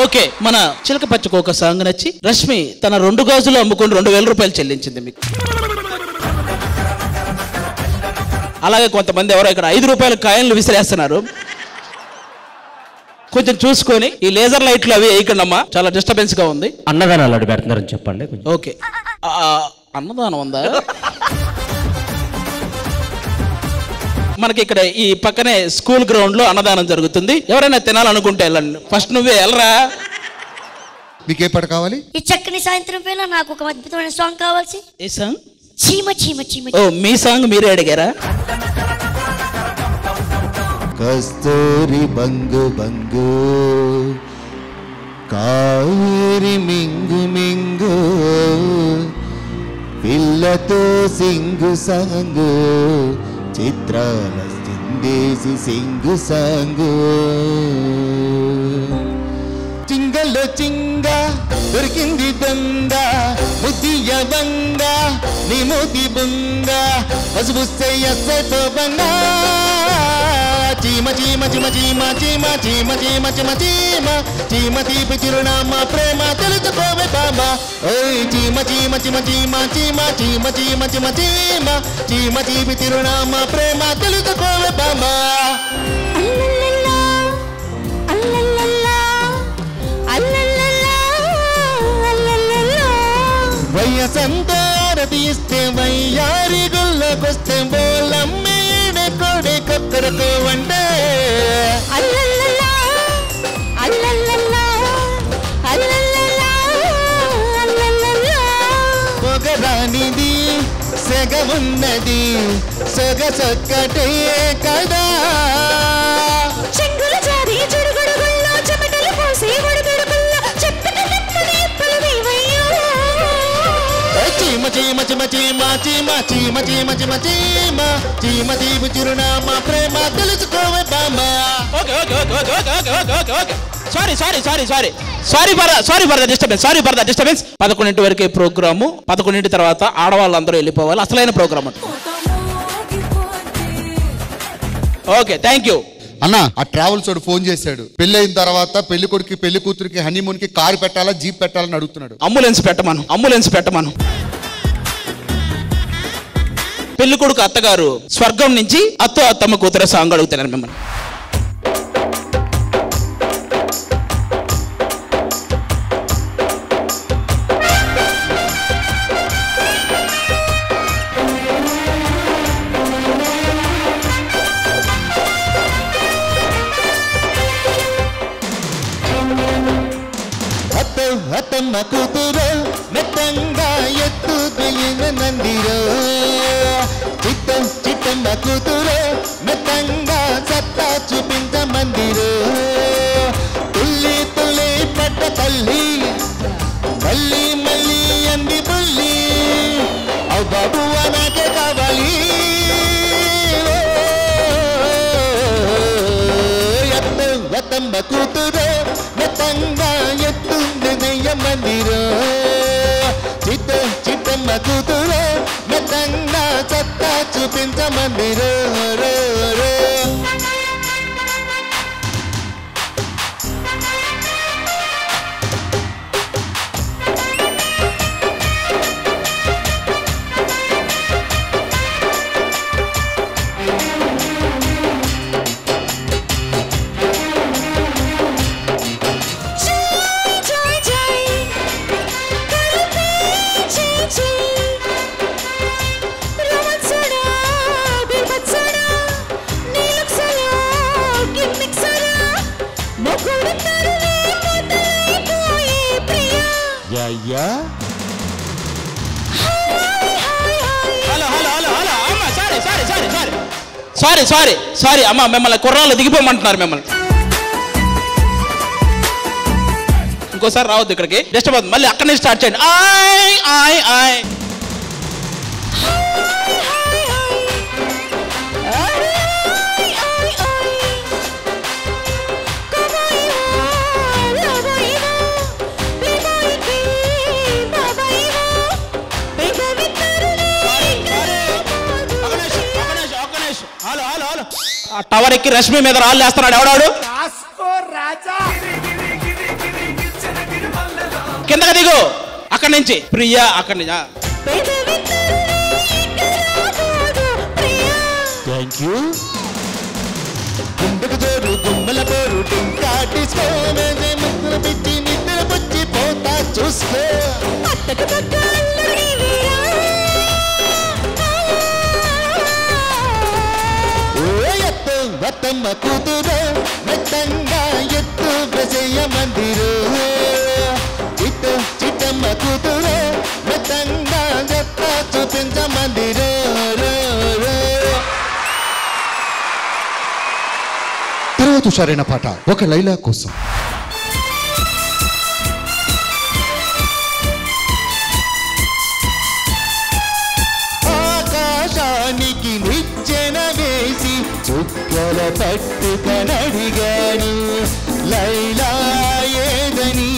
[SPEAKER 17] ఓకే, మన చిలక పచ్చకోక సాంగ్ నచ్చి రష్మి తన 2 గాజులు అమ్ముకొని 2000 రూపాయలు చెల్లించింది మీకు. అలాగే కొంతమంది ఎవరో ఇక్కడ 5 రూపాయల కాయిన్లు విసిరేస్తున్నారు. కొంచెం చూసుకొని ఈ లేజర్ లైట్లు అవి వేయకండమ్మా, చాలా డిస్టర్బెన్స్ గా ఉంది.
[SPEAKER 4] అన్నదానాలు అడుగు పెడుతున్నారని చెప్పండి.
[SPEAKER 17] ఓకే, అన్నదానం ఉందా? మనకి ఇక్కడ ఈ పక్కనే స్కూల్ గ్రౌండ్ లో అన్నదానం జరుగుతుంది. ఎవరైనా తినాలనుకుంటే వెళ్ళండి. ఫస్ట్ నువ్వే వెళ్ళరా.
[SPEAKER 7] మీకు ఏ పాట కావాలి?
[SPEAKER 6] ఈ చక్కని సాయంత్రం వేళ నాకు ఒక అద్భుతమైన సాంగ్ కావాల్సి.
[SPEAKER 17] ఏ సాంగ్?
[SPEAKER 6] చీమ చీమ చీమ.
[SPEAKER 17] ఓ, మీ సాంగ్ మీరే అడిగారా?
[SPEAKER 18] కస్తూరి బంగు బంగు కావేరి మింగు మింగు పిల్లతో సింగు సాంగు చిత్రాల సిందేసి సింగు సాంగు చింగల్లో చింగ దొరికింది దొంగ ముద్దియ బంగ నీ మూతి బుంగ పసుపుస్తే ఎస్సతో బంగ చీమ చీమ చీమ చీమ చీమ చీమ చీమ చీమ చీమ చీమ తీపి చిరునామా ప్రేమ తెలుసుకోవే బాబా. ఓయ్ చీమ చీమ చీమ చీమ చీమ చీమ చీమ చీమ చీమ చీమ తీపి చిరునామా ప్రేమ తెలుసుకోవే బాబా. వయ్యసంతార తీస్తే వయ్యారి గుళ్ళకొస్తే బోలమ్మే కొడే కొక్కరకో వండే
[SPEAKER 15] అల్లల్లలా అల్లల్లలా అల్లల్లలా అల్లల్లలా
[SPEAKER 18] పొగరానిది సెగ ఉన్నది సొగ సొక్కటే కదా
[SPEAKER 15] చెంగుల జారి చెడుగడుగుల్లో చెమటలు పోసి ఒడుగడుగుల్లో చెప్పిన నెప్పని ఎప్పలు నీవయ్యో
[SPEAKER 18] చీమ చీమ చీమ చీమ చీమ చీమ చీమ చీమ చీమ చీమ తీపి చిరునామా ప్రేమ తెలుసుకోవే బామా.
[SPEAKER 17] Sorry for the disturbance. 11 వరకే ప్రోగ్రాము. 11 తర్వాత ఆడవాళ్ళందరూ వెళ్ళిపోవాలి. అసలైన ప్రోగ్రామ్. Okay, thank you.
[SPEAKER 7] అన్న, ఆ ట్రావెల్స్ వాడు ఫోన్ చేశాడు. పెళ్లి అయిన తర్వాత పెళ్లి కొడుకు పెళ్లి కూతురికి హనీమూన్ కి కారు పెట్టాలా జీప్ పెట్టాలని అడుగుతున్నాడు.
[SPEAKER 17] అంబులెన్స్ పెట్టమను. పెళ్లి కొడుకు అత్తగారు స్వర్గం నుంచి అత్తమ్మ కూతురు సాంగ్ అడుగుతున్నారు మిమ్మల్ని.
[SPEAKER 18] అత్తమ్మ కూతురు మెత్తంగా ఎత్తుకుయిన నందిరో చిట్టమ్మ కూతురు మెత్తంగా సత్తా చూపించ మందిరో తుల్లి తుల్లి పట్ట తల్లి మళ్ళీ మళ్ళీ అంది బుల్లి అవు బాబు నాకే కావాలి. అత్తమ్మ కూతురు మెత్తంగా ఎత్తుందయ్య మందిరో చిట్టమ్మ కూతురు మెత్తంగా సత్తా చూపించ మందిరో.
[SPEAKER 17] సారీ అమ్మ, మిమ్మల్ని కుర్రాళ్ళు దిగిపోమంటున్నారు మిమ్మల్ని.
[SPEAKER 5] ఇంకోసారి రావద్దు ఇక్కడికి, డిస్టర్బ్ అవుతుంది. మళ్ళీ అక్కడి నుంచి స్టార్ట్ చేయండి. ఆయ్ ఆయ్ ఆయ్. టవర్ ఎక్కి రష్మి మీద రాళ్ళు వేస్తున్నాడు ఎవడాడు? కిందకి దిగు అక్కడి నుంచి. ప్రియా అక్కడి నుంచి.
[SPEAKER 18] Thank you. గుండెకు జోరు గుమ్మల పోరు టింకాటి స్కోమేజే ముద్దులు పెట్టి నిద్ర పుచ్చి పోతా చూసుకో. వత్తమ్మ కూతురు మెత్తంగా ఎత్తు ప్రజయ మందిరు. చిట్టు చిట్టమ్మ కూతురు మెత్తంగా ఎత్త చూపించ మందిరు.
[SPEAKER 7] తర్వాత హుషారైన పాట ఒక లైలా కోసం.
[SPEAKER 18] ఆకాశానికి నిచ్చెన వేసి చుక్కల పట్టుకనడిగాను లైలా ఏదని,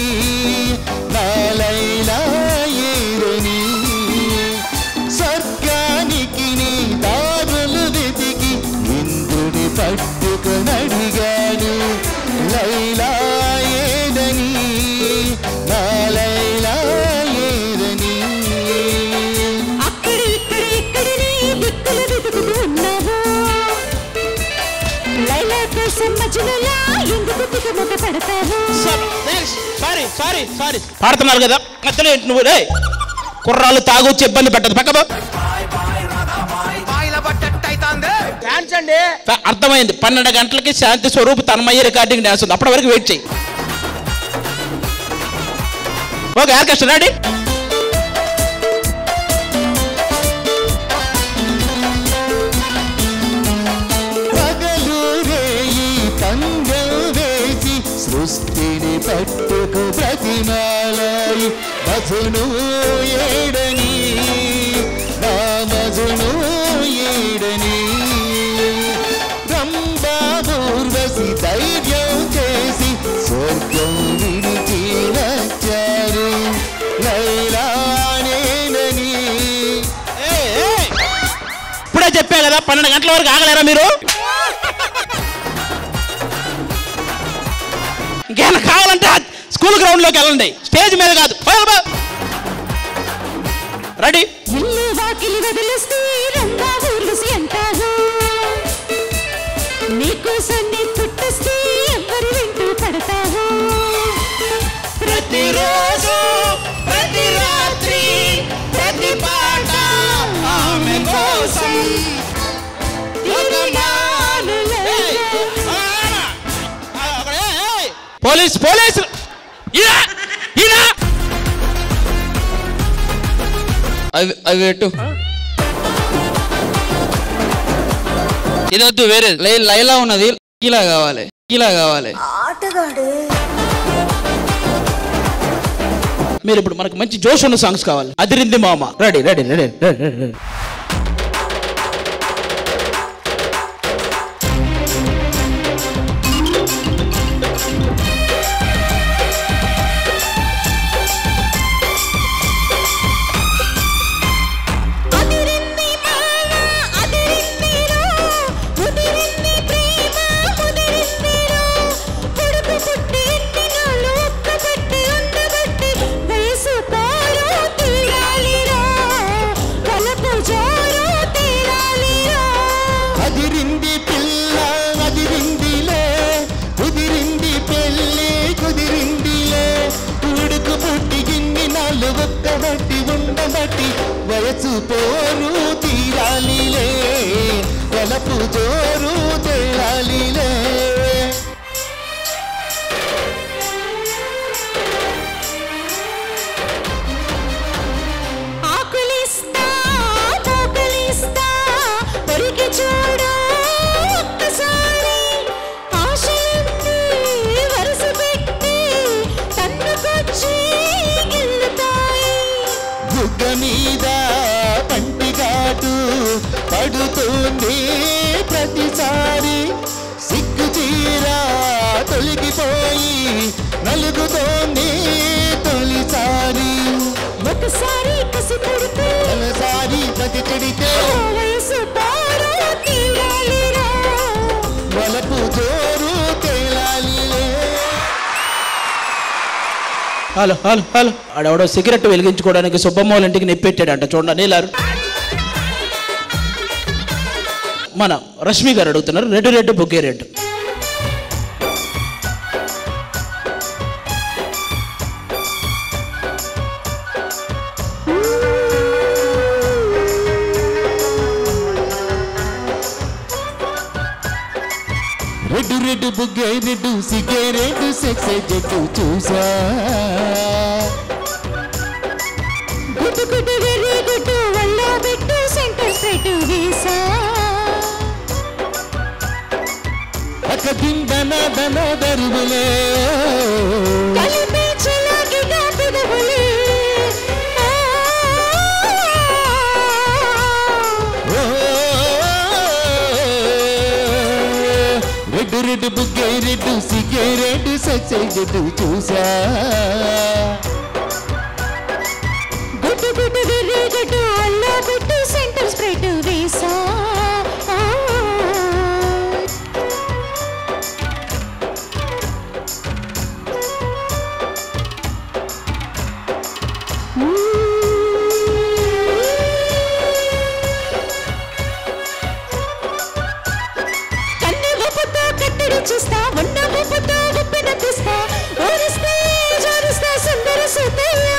[SPEAKER 18] నా లైలా ఏదని. స్వర్గానికి నీ దారులు వెతికి ఇంద్రుడి పట్టుకనడిగాను లైలా ఏదని, నా లైలా ఏదని.
[SPEAKER 5] పాడుతున్నారు కదా మధ్యలో నువ్వు కుర్రాళ్ళు తాగొచ్చి ఇబ్బంది పెట్టదు. పక్కబో. అర్థమైంది. 12 గంటలకి శాంతి స్వరూప్ తన్మయ్య రికార్డింగ్ డాన్స్ ఉంది. అప్పటి వరకు వెయిట్ చేయి. Okay orchestra ready.
[SPEAKER 18] సృష్టిని పట్టుకు ప్రతిమాలై మధును ఏడని, నా మధును ఏడని. రంభాఊర్వశి ధైర్యం చేసి స్వర్గం విడిచి వచ్చారు లైలానేనని.
[SPEAKER 5] ఇప్పుడే చెప్పా కదా 12 గంటల వరకు ఆగలేరా మీరు? ఇంకేమైనా కావాలంటే స్కూల్ గ్రౌండ్ లోకి వెళ్ళండి, స్టేజ్ మీద కాదు. రెడీ.
[SPEAKER 18] ప్రతిరోజు ప్రతి రాత్రి ప్రతి పాట ఆమె కోసం.
[SPEAKER 5] పోలీస్ పోలీస్
[SPEAKER 10] అవి పెట్టు. ఇదొద్దు, వేరే లైలా ఉన్నది. ఇలా కావాలి, ఇలా కావాలి.
[SPEAKER 5] మీరు ఇప్పుడు మనకు మంచి జోష్ ఉన్న సాంగ్స్ కావాలి. అదిరింది మామ. Ready ready ready ready.
[SPEAKER 18] వయసు పోరు తీరాలిలే, వలపు జోరు తేలాలిలే.
[SPEAKER 15] ఆకులిస్తా పోకలిస్తా పొరికి చూడు ఒక్కసారి, ఆశలన్నీ వరుస పెట్టి తన్నుకో
[SPEAKER 18] తొలగిపోయి నలుగుతోంది తొలిసారి.
[SPEAKER 15] ఒకసారి కసి పడితే
[SPEAKER 18] ఒకసారి కసి చెడితే
[SPEAKER 15] వయసు పారు తీరాలిరా,
[SPEAKER 18] వలపు జోరు తేలాలిలే.
[SPEAKER 17] హలో హలో హలో ఆడెవడో సిగరెట్ వెలిగించుకోవడానికి సుబ్బమ్మ వాళ్ళ ఇంటికి నెప్పెట్టాడంట చూడండి నీలారు. మన రష్మి గారు అడుగుతున్నారు రెడ్ రెడ్ బుగ్గే రెడ్.
[SPEAKER 18] రెడ్డు రెడ్డు బుగ్గే రెడ్డు సిగ్గే రెడ్డు సెక్స్ జట్టు చూసా.
[SPEAKER 15] గుడ్డు గుడ్డు వెర్రి గుడ్డు వల్ల పెట్టు సెంటర్ స్ట్రైట్ వేసా.
[SPEAKER 18] అక్క దిందన దన దరువులే
[SPEAKER 15] కలిపి చలాగిగా పెదవులే.
[SPEAKER 18] రెడ్డు రెడ్డు బుగ్గే రెడ్డు సిగ్గే రెడ్డు సెక్స్ జట్టు చూసా.
[SPEAKER 15] గుడ్డు గుడ్డు వెర్రి గుడ్డు వల్ల పెట్టు సెంటర్ స్ట్రైట్ వేసా. చూస్తా ఉన్న ఊపుతో ఉప్పిన తీస్తా, ఓరిస్తే జోరిస్తా సుందర సుతయ్య.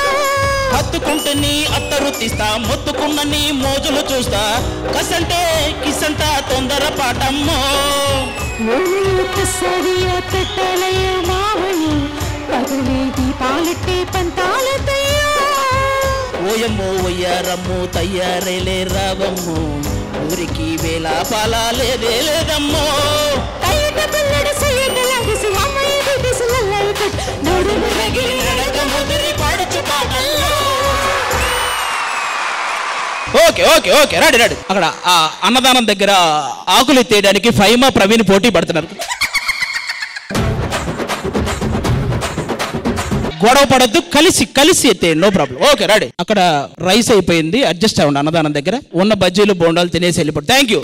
[SPEAKER 17] హత్తుకుంటే నీ అత్తరు తీస్తా, మొత్తుకున్న నీ మోజులు చూస్తా, కసంటే కిసంట తొందర పాటమ్మో.
[SPEAKER 15] ఒక్కసారి పెట్టలయ్య మావయ్య, పగలే దీపాలెట్టే పంతాలతయ్యా.
[SPEAKER 17] ఓయమ్మో ఒయ్యారమ్ము తయ్యారేలే రావమ్ము, ఊరికి వేళ పాలాలేదే లేదమ్మో. Okay okay okay ready ready. అక్కడ ఆ అన్నదానం దగ్గర ఆకులు ఎత్తేయడానికి ఫైమా ప్రవీణ్ పోటీ పడుతున్నారు. గొడవ పడద్దు, కలిసి కలిసి ఎత్తేయండి, నో ప్రాబ్లం. Okay ready. అక్కడ రైస్ అయిపోయింది, అడ్జస్ట్ అవ్వండి. అన్నదానం దగ్గర ఉన్న బజ్జీలు బోండాలు తినేసి వెళ్ళిపోయి. Thank you.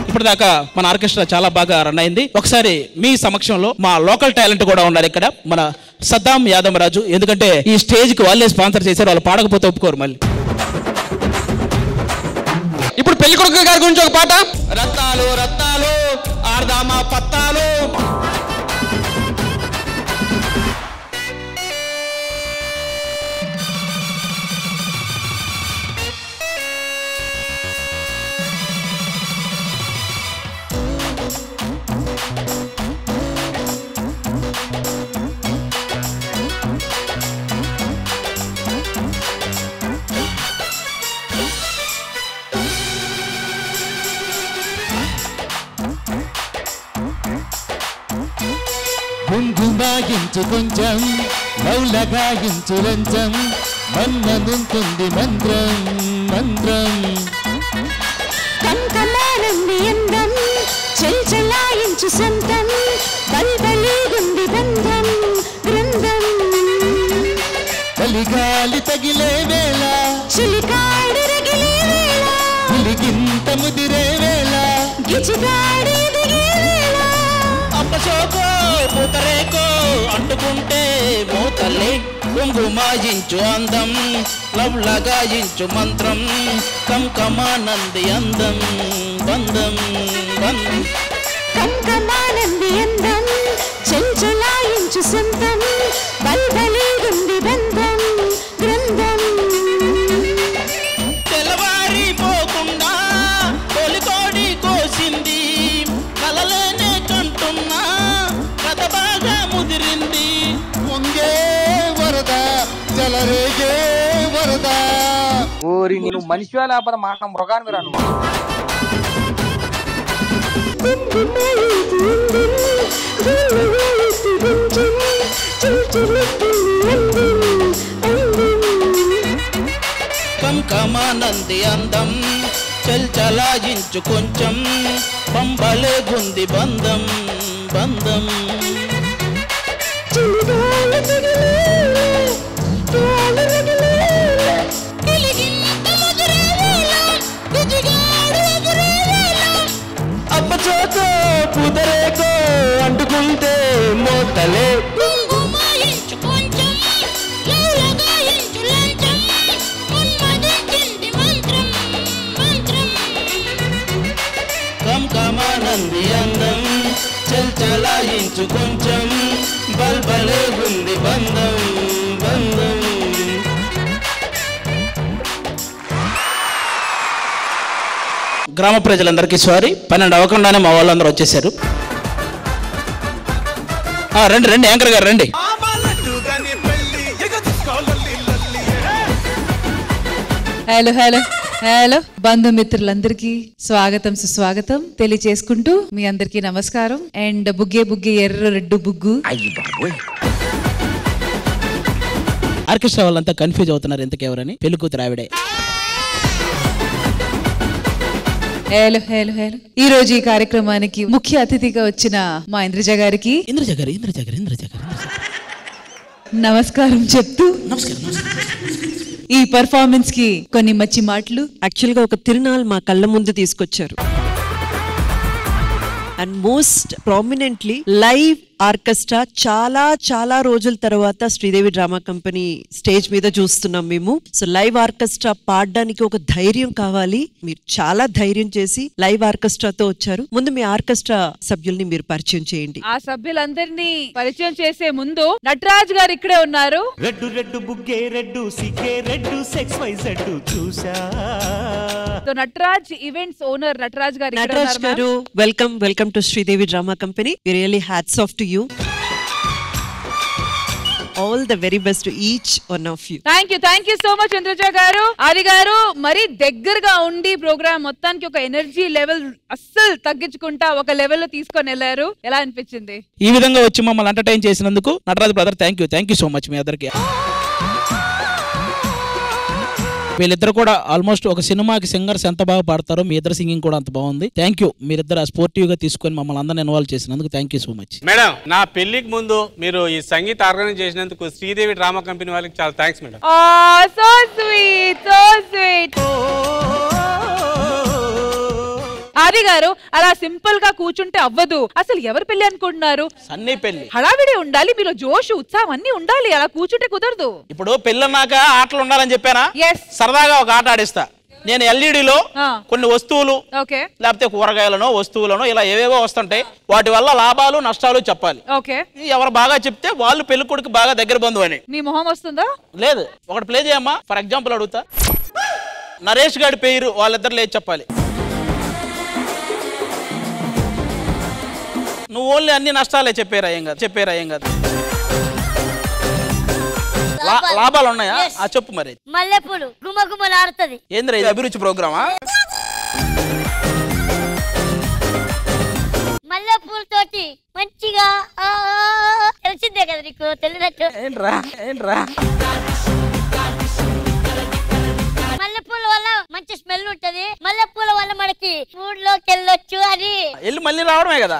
[SPEAKER 17] ఇప్పటిదాకా మన ఆర్కెస్ట్రా చాలా బాగా రన్ అయింది. ఒకసారి మీ సమక్షంలో మా లోకల్ టాలెంట్ కూడా ఉన్నారు ఇక్కడ, మన సద్దాం యాదమరాజు. ఎందుకంటే ఈ స్టేజ్ కి వాళ్ళే స్పాన్సర్ చేశారు, వాళ్ళు పాడకపోతే ఒప్పుకోరు మళ్ళీ. ఇప్పుడు పెళ్లి కొడుకు గారి గురించి ఒక పాట. రత్నాలు రత్నాలు ఆర్దామా పత్తాలు.
[SPEAKER 18] గుంగుమాయించు కొంచెం మౌలగాయించు లంచం, మన్ననుంటుంది మంత్రం మంత్రం.
[SPEAKER 15] కంకమానంది అందం చెల్చలాయించు సంతం, బల్బలిగుంది బంధం గ్రంథం.
[SPEAKER 18] చలిగాలి తగిలే వేళ
[SPEAKER 15] చిలికాడి రగిలే వేళ,
[SPEAKER 18] పులిగింత ముదిరే వేళ,
[SPEAKER 15] గిచిగాడి దిగే వేళ.
[SPEAKER 17] అప్పసోకో పూతరేకో అంటుకుంటే మోతల్లే, కుంగుమాయించు అందం లవ్లగాయించు మంత్రం, కంకమానంది అందం బంధం బంధం.
[SPEAKER 15] కంకమానంది అందం చెల్చలాయించు సంతం, బల్బలిగుంది బంధం గ్రంథం.
[SPEAKER 17] తెల్లవారిపోకుండా తొలికోడి కోసింది, కలలేనే కంటున్నా కథ బాగా ముదిరింది.
[SPEAKER 18] పొంగే వరద జలరేగే వరద.
[SPEAKER 10] ఓరి నేను మనిషి లేకపోతే మాట మృగాన్ని రాను.
[SPEAKER 17] కంకమానంది అందం చెల్చలాయించు కొంచెం,
[SPEAKER 5] పంబలే గుంది బంధం బంధం అబ్బచోకో పుదరేకో అంటుకుంటే మోతలే కమానంది అందం చల్చలాయించు కొంచెం బల్బలే ఉంది బంధం బంధం. గ్రామ ప్రజలందరికీ సారీ, 12 అవ్వకుండానే మా వాళ్ళందరూ వచ్చేసారు. రండి రండి యాంకర్ గారు రండి.
[SPEAKER 11] హలో హలో హలో బంధుమిత్రులందరికీ స్వాగతం సుస్వాగతం తెలియచేసుకుంటూ మీ అందరికీ నమస్కారం. అండ్ బుగ్గే బుగ్గే ఎర్ర రెడ్డు బుగ్గు.
[SPEAKER 5] ఆర్కెస్ట్రా వాళ్ళంతా కన్ఫ్యూజ్ అవుతున్నారు ఎంతకెవరని. పెళ్లి కూతురు ఆవిడే.
[SPEAKER 11] హలో హలో హలో ఈ రోజు ఈ కార్యక్రమానికి ముఖ్య అతిథిగా వచ్చిన మా ఇంద్రజ గారికి నమస్కారం చెప్తూ ఈ పర్ఫార్మెన్స్ కి కొన్ని మంచి మాటలు.
[SPEAKER 9] యాక్చువల్ గా ఒక తిరునాల్ మా కళ్ళ ముందు తీసుకొచ్చారు. And most prominently live orchestra చాలా చాలా రోజుల తర్వాత శ్రీదేవి డ్రామా కంపెనీ స్టేజ్ మీద చూస్తున్నాం మేము. సో లైవ్ ఆర్కెస్ట్రా పాడడానికి ఒక ధైర్యం కావాలి. మీరు చాలా ధైర్యం చేసి లైవ్ ఆర్కెస్ట్రాతో వచ్చారు. ముందు మీ ఆర్కెస్ట్రా సభ్యుల్ని మీరు పరిచయం చేయండి.
[SPEAKER 11] ఆ సభ్యులందరినీ పరిచయం చేసే ముందు నటరాజ్ గారు ఇక్కడే ఉన్నారు.
[SPEAKER 16] రెడ్డు రెడ్డు బుగ్గే రెడ్డు సికే రెడ్డు సెక్స్ వై జెడ్ చూసా.
[SPEAKER 11] So Nataraj events owner Nataraj గారు
[SPEAKER 9] నటరాజ్ గారు welcome to Sridevi drama company. We really hats off to you. All the very best to each one of you.
[SPEAKER 11] Thank you so much Indraja గారు. ఆది గారు మరి దగ్గరగా ఉండి ప్రోగ్రామ్ మొత్తానికి ఒక ఎనర్జీ లెవెల్ అస్సలు తగ్గించుకుంటా ఒక లెవెల్ లో తీసుకొని వెళ్ళారు. ఎలా అనిపించింది?
[SPEAKER 5] ఈ విధంగా వచ్చి మమ్మల్ని ఎంటర్టైన్ చేసినందుకు Nataraj brother thank you so much మీ అందరికి. వీళ్ళిద్దరు కూడా ఆల్మోస్ట్ ఒక సినిమాకి సింగర్స్ ఎంత బాగా పాడతారో మీ ఇద్దరు సింగింగ్ కూడా అంత బాగుంది. థ్యాంక్ యూ మీరిద్దరు స్పోర్టివ్ గా తీసుకొని మమ్మల్ని అందరిని ఇన్వాల్వ్ చేసినందుకు thank you so much.
[SPEAKER 2] Madam నా పెళ్లికి ముందు మీరు ఈ సంగీత ఆర్గనైజ్ చేసినందుకు శ్రీదేవి డ్రామా కంపెనీ వాళ్ళకి చాలా థ్యాంక్స్ మేడం.
[SPEAKER 11] So sweet. ఆది గారు అలా సింపుల్ గా కూర్చుంటే అవ్వదు. అసలు ఎవరు పెళ్లి అనుకుంటున్నారు?
[SPEAKER 5] సన్నీ పెళ్లి.
[SPEAKER 11] హడావిడి ఉండాలి, మీలో జోష్ ఉత్సాహం అన్ని ఉండాలి. అలా కూర్చుంటే కుదరదు.
[SPEAKER 5] ఇప్పుడు పెళ్ళన్నాక ఆటలు ఉండాలని చెప్పానా? సరదాగా ఒక ఆట ఆడిస్తా. నేను ఎల్ఈడిలో కొన్ని వస్తువులు లేకపోతే కూరగాయలను వస్తువులను ఇలా ఏవేవో వస్తుంటాయి. వాటి వల్ల లాభాలు నష్టాలు చెప్పాలి. ఎవరు బాగా చెప్తే వాళ్ళు పెళ్లి కొడుకు బాగా దగ్గర బంధువు అని.
[SPEAKER 11] మీ మొహం వస్తుందా?
[SPEAKER 5] లేదు, ఒకటి ప్లే చేయమ్మా. ఫర్ ఎగ్జాంపుల్ అడుగుతా. నరేష్ గారి పేరు వాళ్ళిద్దరు లేదు చెప్పాలి. నువ్వు ఓన్లీ అన్ని నష్టాలే చెప్పారా ఏం కాదు. లాభాలు ఉన్నాయా? చెప్పు మరి.
[SPEAKER 6] మల్లెపూలు గుమగుమలాడుతది.
[SPEAKER 5] ఏంద్రా ఇది అభిరుచి ప్రోగ్రామా?
[SPEAKER 6] మల్లెపూలతోటి మంచిగా తెలిసిందే కదా నీకు తెలియనట్టు.
[SPEAKER 5] ఏంట్రా
[SPEAKER 6] మల్లెపూల వల్ల మంచి స్మెల్ ఉంటది. మల్లెపూల వల్ల మనకి ఫుడ్ లోకి వెళ్ళొచ్చు అని
[SPEAKER 5] వెళ్ళి మళ్ళీ రావడమే కదా.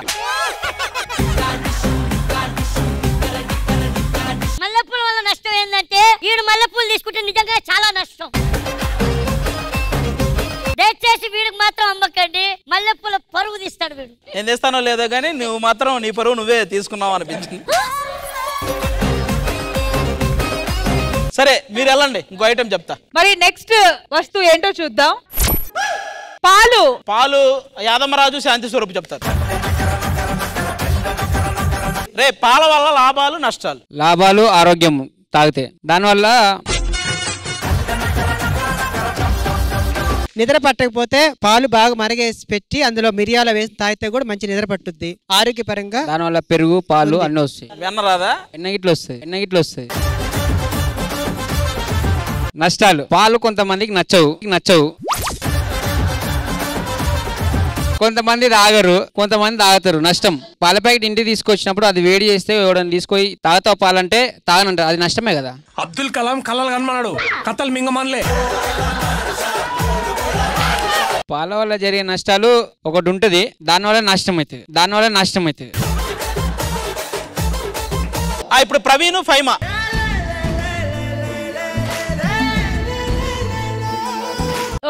[SPEAKER 6] మల్లెపూల వల్ల నష్టం ఏంటంటే వీడు మల్లెపూలు తీసుకుంటే నిజంగా చాలా నష్టం. దయచేసి వీడికి మాత్రం అమ్మకండి. మల్లెపూల పరువు తీస్తాడు వీడు.
[SPEAKER 5] ఏం చేస్తానో లేదో కానీ నువ్వు మాత్రం నీ పరువు నువ్వే తీసుకున్నావు అనిపించింది. సరే మీరు వెళ్ళండి, ఇంకో ఐటమ్ చెప్తా.
[SPEAKER 11] మరి నెక్స్ట్ వస్తువు ఏంటో చూద్దాం.
[SPEAKER 5] పాలు యాదమరాజు శాంతి స్వరూపు చెప్తారు. రే పాల వల్ల లాభాలు నష్టాలు.
[SPEAKER 10] లాభాలు ఆరోగ్యం తాగితే దానివల్ల
[SPEAKER 19] నిద్ర పట్టకపోతే పాలు బాగా మరగేసి పెట్టి అందులో మిరియాల వేసి తాగితే కూడా మంచి నిద్ర పట్టుద్ది ఆరోగ్యపరంగా.
[SPEAKER 10] దానివల్ల పెరుగు పాలు అన్నీ వస్తాయి.
[SPEAKER 5] వెన్న రాదా?
[SPEAKER 10] ఎన్న గిట్లు వస్తాయి. నష్టాలు పాలు కొంతమందికి నచ్చవు. కొంతమంది తాగరు, కొంతమంది తాగుతారు. నష్టం. పాల ప్యాకెట్ ఇంటికి తీసుకొచ్చినప్పుడు అది వేడి చేస్తే ఎవడని తీసుకొని తాగుతావు పాలంటే తాగనంటారు. అది నష్టమే కదా.
[SPEAKER 20] అబ్దుల్ కలాం కలలు కనమన్నాడు, కథలు మింగమనలే.
[SPEAKER 10] పాల వల్ల జరిగే నష్టాలు ఒకటి ఉంటది, దానివల్ల నష్టం అవుతుంది.
[SPEAKER 5] ఇప్పుడు Praveen Faima.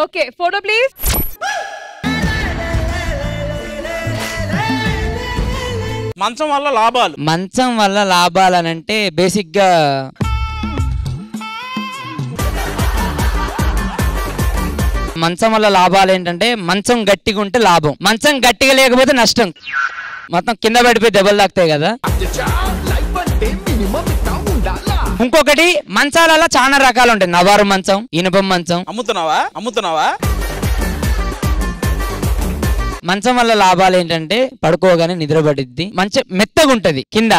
[SPEAKER 11] Okay, photo please.
[SPEAKER 5] మంచం వల్ల లాభాలు.
[SPEAKER 10] మంచం వల్ల లాభాలనంటే బేసిక్ గా మంచం వల్ల లాభాలు ఏంటంటే మంచం గట్టిగా ఉంటే లాభం, మంచం గట్టిగా లేకపోతే నష్టం. మొత్తం కింద పడిపోయి దెబ్బలు తాకుతాయి కదా. ఇంకొకటి మంచాలలో చాలా రకాలు ఉంటాయి. నవారు మంచం, ఇనుప మంచం.
[SPEAKER 5] అమ్ముతున్నావా?
[SPEAKER 10] మంచం వల్ల లాభాలు ఏంటంటే పడుకోగానే నిద్ర పడిద్ది, మంచి మెత్తగా ఉంటది కింద.